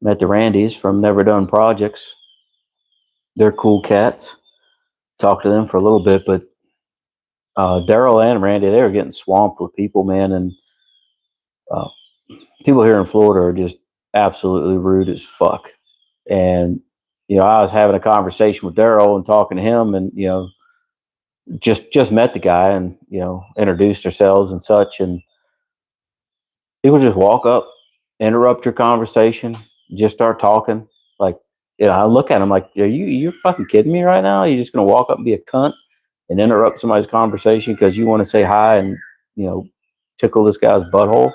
Met the Randys from Never Done Projects. They're cool cats. Talked to them for a little bit, but Daryl and Randy, they were getting swamped with people, man, and uh, people here in Florida are just absolutely rude as fuck. And I was having a conversation with Daryl and talking to him, and just met the guy, and introduced ourselves and such, and people just walk up, interrupt your conversation, just start talking. Like, I look at him like, you're fucking kidding me right now? You're just gonna walk up and be a cunt and interrupt somebody's conversation because you want to say hi and tickle this guy's butthole?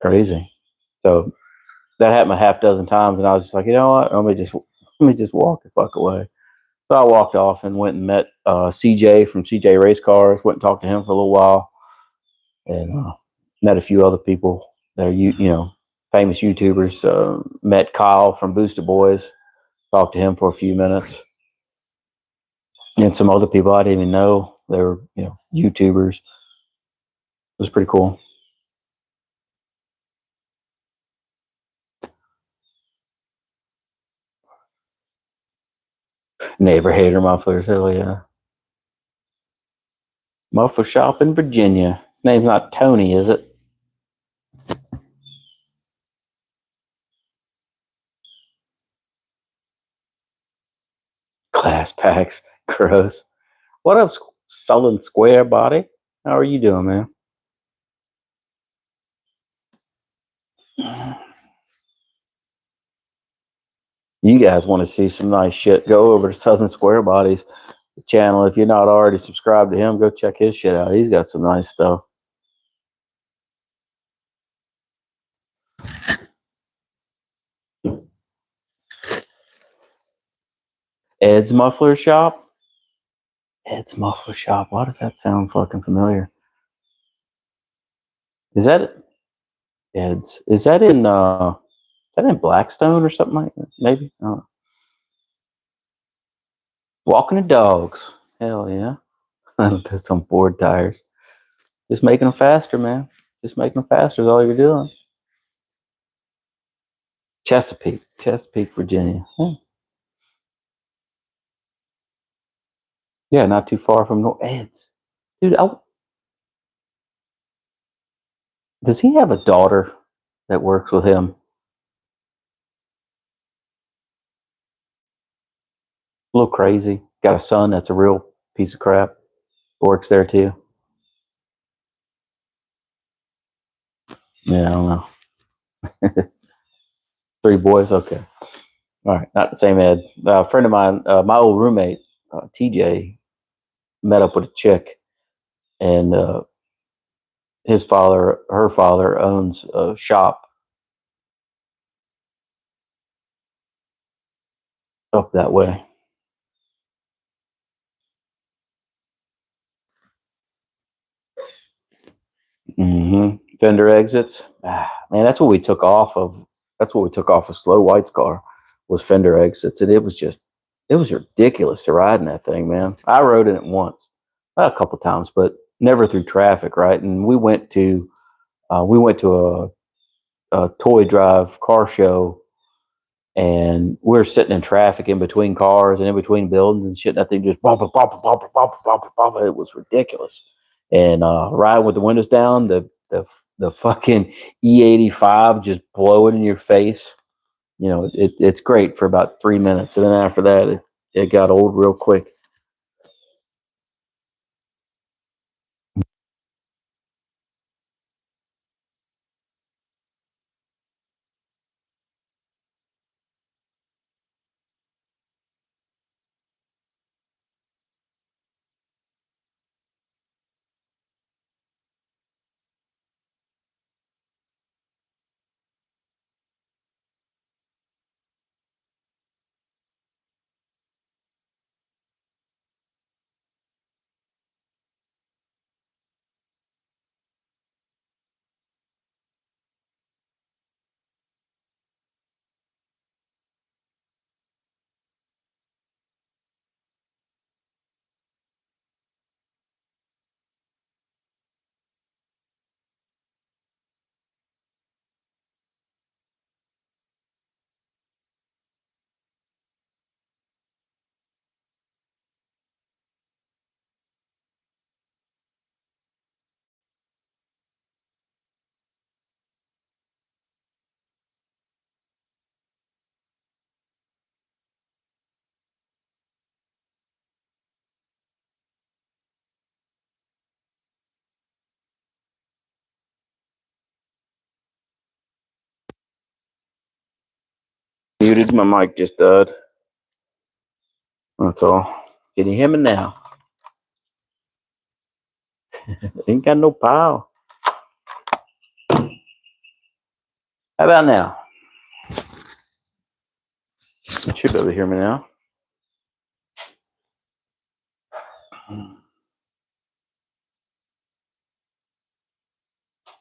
Crazy. So that happened a half dozen times, and I was just like, you know what? Let me just walk the fuck away. So I walked off and went and met CJ from CJ Race Cars. Went and talked to him for a little while, and met a few other people that are famous YouTubers. Met Kyle from Booster Boys. Talked to him for a few minutes, and some other people I didn't even know. They were YouTubers. It was pretty cool. Neighbor hater mufflers, hell yeah. Muffler shop in Virginia. His name's not Tony, is it? Class packs. Gross. What up, Sullen Square Body? How are you doing, man? You guys want to see some nice shit, go over to Southern Square Body's channel. If you're not already subscribed to him, go check his shit out. He's got some nice stuff. Ed's Muffler Shop? Ed's Muffler Shop. Why does that sound fucking familiar? Is that Ed's? Is that in Blackstone or something like that? Maybe? Walking the dogs. Hell yeah. Put some board tires. Just making them faster, man. Just making them faster is all you're doing. Chesapeake, Virginia. Yeah, not too far from North Ed's. Dude, does he have a daughter that works with him? A little crazy. Got a son that's a real piece of crap. Works there too. Yeah, I don't know. 3 boys. Okay. All right. Not the same Ed. A friend of mine, my old roommate, TJ, met up with a chick, and her father owns a shop up that way. Fender exits. Man, that's what we took off of. That's what we took off of Slow White's car was fender exits, and it was ridiculous to ride in that thing, man. I rode in it once, a couple times, but never through traffic, right? And we went to a toy drive car show, and we were sitting in traffic in between cars and in between buildings and shit. And that thing just bump, bump, bump, bump, bump, bump, bump. It was ridiculous. And riding with the windows down, the fucking E85 just blowing in your face. It's great for about 3 minutes, and then after that, it got old real quick. Muted, my mic just died. That's all. Can you hear me now? Ain't got no power. How about now? You should be able to hear me now.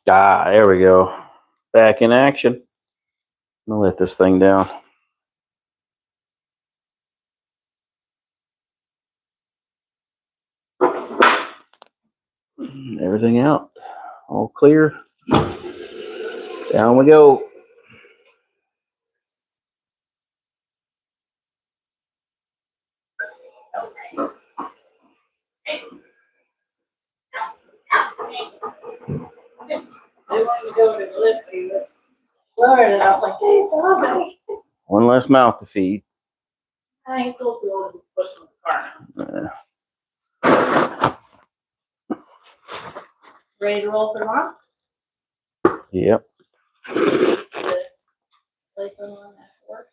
Ah, there we go. Back in action. I'm gonna let this thing down. Everything out. All clear. Down we go. One less mouth to feed. Ready to roll for tomorrow? Yep. Lakeland one after work.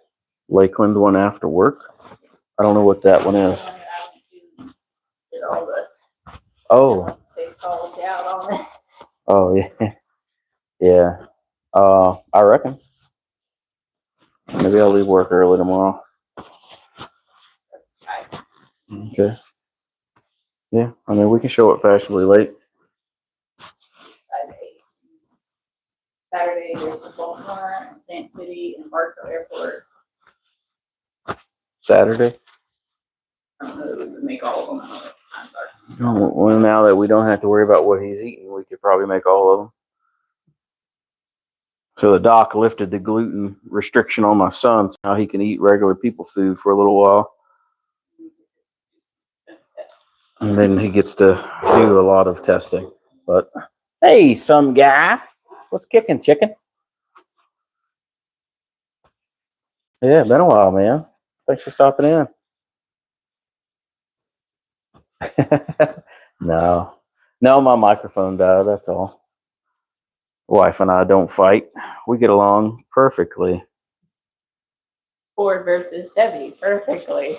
Lakeland one after work. I don't know what that one is. Get all the Oh. they called out on it. Oh yeah. Yeah. I reckon. Maybe I'll leave work early tomorrow. Okay. Yeah. I mean, we can show up fashionably late. Saturday there's Baltimore and St. City and Barstow Airport. Saturday. I don't know that we would make all of them. I'm sorry. Well, now that we don't have to worry about what he's eating, we could probably make all of them. So the doc lifted the gluten restriction on my son, so now he can eat regular people food for a little while. And then he gets to do a lot of testing. But hey, some guy, what's kicking, chicken? Yeah, been a while, man. Thanks for stopping in. No, my microphone died. That's all. Wife and I don't fight. We get along perfectly. Ford versus Chevy, perfectly.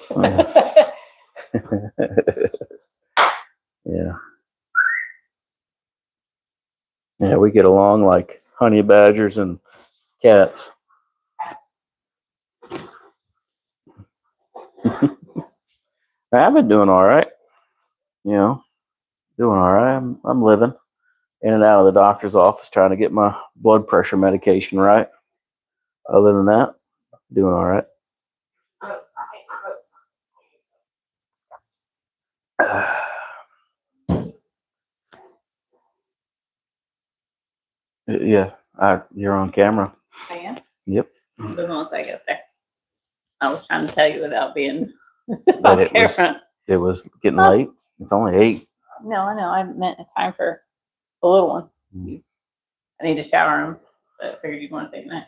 Yeah. Yeah, we get along like honey badgers and cats. I've been doing all right. You know, doing all right. I'm living in and out of the doctor's office trying to get my blood pressure medication right. Other than that, doing all right. Yeah, you're on camera. I am? Yep. Hold on a second there. I was trying to tell you without being But on camera. it was getting late. It's only 8. No, I know. I meant a time for the little one. I need to shower him, but I figured you'd want to take that.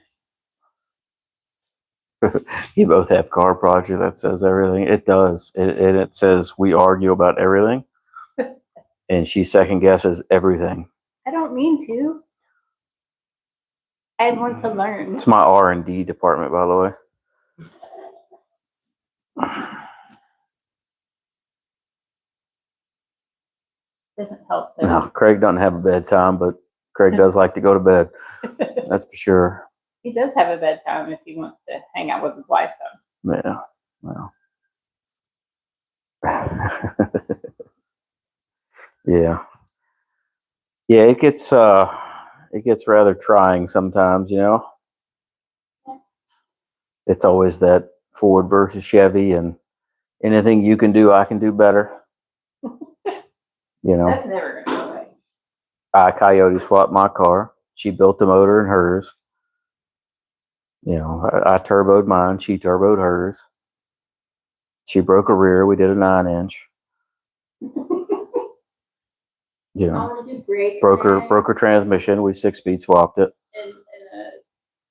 You both have car project that says everything. It does. It says we argue about everything. And she second guesses everything. I don't mean to. I want to learn. It's my R&D department, by the way. Doesn't help. No, Craig doesn't have a bedtime, but Craig does like to go to bed. That's for sure. He does have a bedtime if he wants to hang out with his wife. So Yeah. Well. Yeah. Yeah, it gets rather trying sometimes, you know. It's always that Ford versus Chevy, and anything you can do, I can do better. You know. That's never gonna go away. I coyote swapped my car. She built the motor in hers. You know, I turboed mine. She turboed hers. She broke a rear. We did a 9-inch. You know, broke her transmission. We 6-speed swapped it.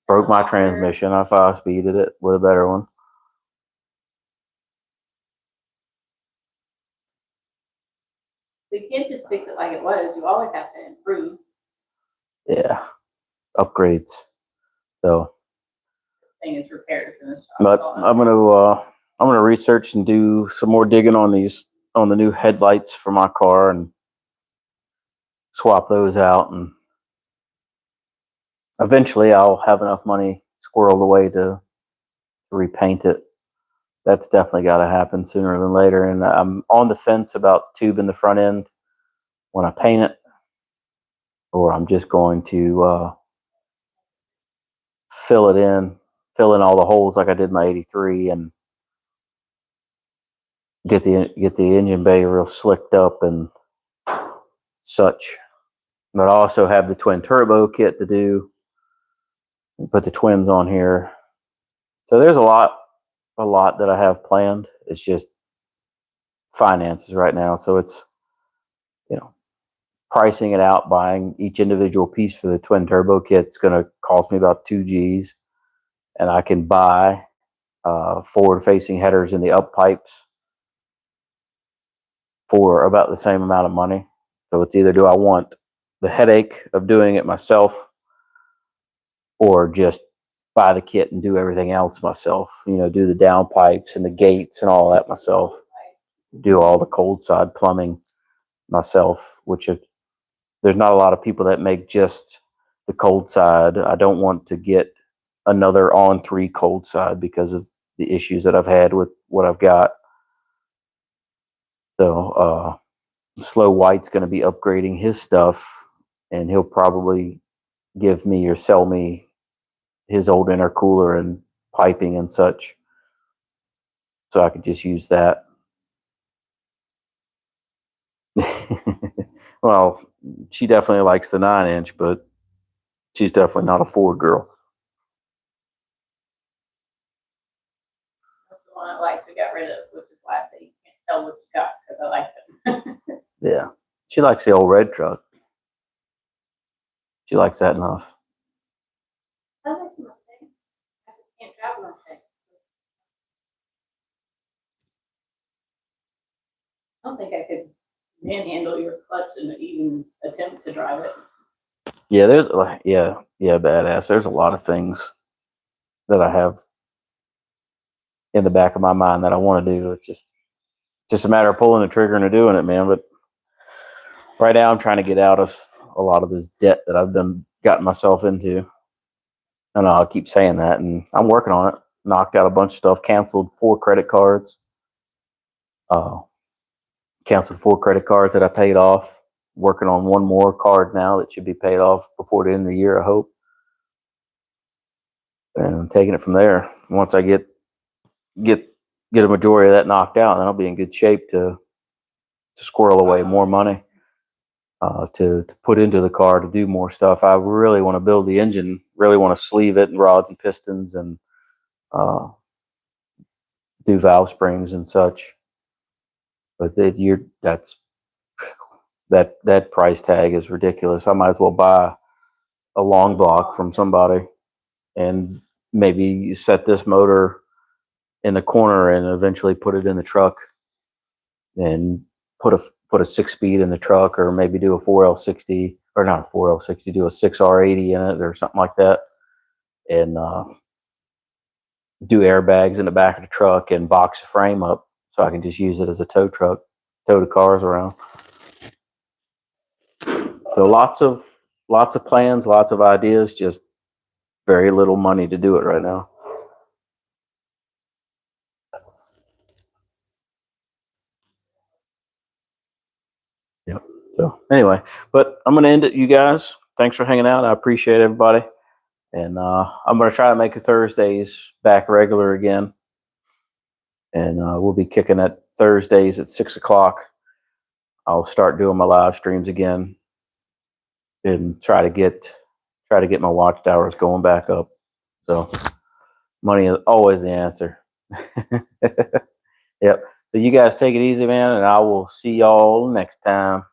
Broke my transmission. I 5-speeded it with a better one. You can't just fix it like it was. You always have to improve. Yeah, upgrades. So thing is repairs and stuff. But I'm gonna research and do some more digging on the new headlights for my car and swap those out, and eventually I'll have enough money squirreled away to repaint it. That's definitely got to happen sooner than later. And I'm on the fence about tubing the front end when I paint it, or I'm just going to fill in all the holes like I did my 83 and get the engine bay real slicked up and such. But I also have the twin turbo kit to do. Put the twins on here. So there's a lot that I have planned. It's just finances right now. So it's, pricing it out, buying each individual piece for the twin turbo kit is going to cost me about 2 G's. And I can buy forward facing headers in the up pipes for about the same amount of money. So it's either do I want the headache of doing it myself, or just buy the kit and do everything else myself, do the down pipes and the gates and all that myself, do all the cold side plumbing myself, which there's not a lot of people that make just the cold side. I don't want to get another on-3 cold side because of the issues that I've had with what I've got. So Slow White's going to be upgrading his stuff, and he'll probably give me or sell me his old intercooler and piping and such, so I could just use that. Well, she definitely likes the 9-inch, but she's definitely not a Ford girl. That's the one I like to get rid of, which is why I say you can't sell what you got, because I like them. Yeah, she likes the old red truck. She likes that enough. I like the Mustang. I just can't drive a Mustang. I don't think I could manhandle your clutch and even attempt to drive it. Yeah, badass. There's a lot of things that I have in the back of my mind that I want to do. It's just a matter of pulling the trigger and doing it, man. But right now I'm trying to get out of a lot of this debt that I've gotten myself into. I know I'll keep saying that, and I'm working on it. Knocked out a bunch of stuff, canceled 4 credit cards. Canceled 4 credit cards that I paid off. Working on one more card now that should be paid off before the end of the year, I hope. And I'm taking it from there. Once I get a majority of that knocked out, then I'll be in good shape to squirrel away more money to put into the car to do more stuff. I really want to build the engine, really want to sleeve it and rods and pistons and do valve springs and such. But that price tag is ridiculous. I might as well buy a long block from somebody and maybe set this motor in the corner and eventually put it in the truck and put a 6-speed in the truck, or maybe do a 4L60, or not a 4L60, do a 6R80 in it or something like that, and do airbags in the back of the truck and box the frame up so I can just use it as a tow truck, tow the cars around. So lots of plans, lots of ideas, just very little money to do it right now. Yep. So anyway, but I'm going to end it, you guys. Thanks for hanging out. I appreciate everybody. And I'm going to try to make Thursdays back regular again. And we'll be kicking at Thursdays at 6 o'clock. I'll start doing my live streams again and try to get my watch hours going back up. So money is always the answer. Yep. So you guys take it easy, man, and I will see y'all next time.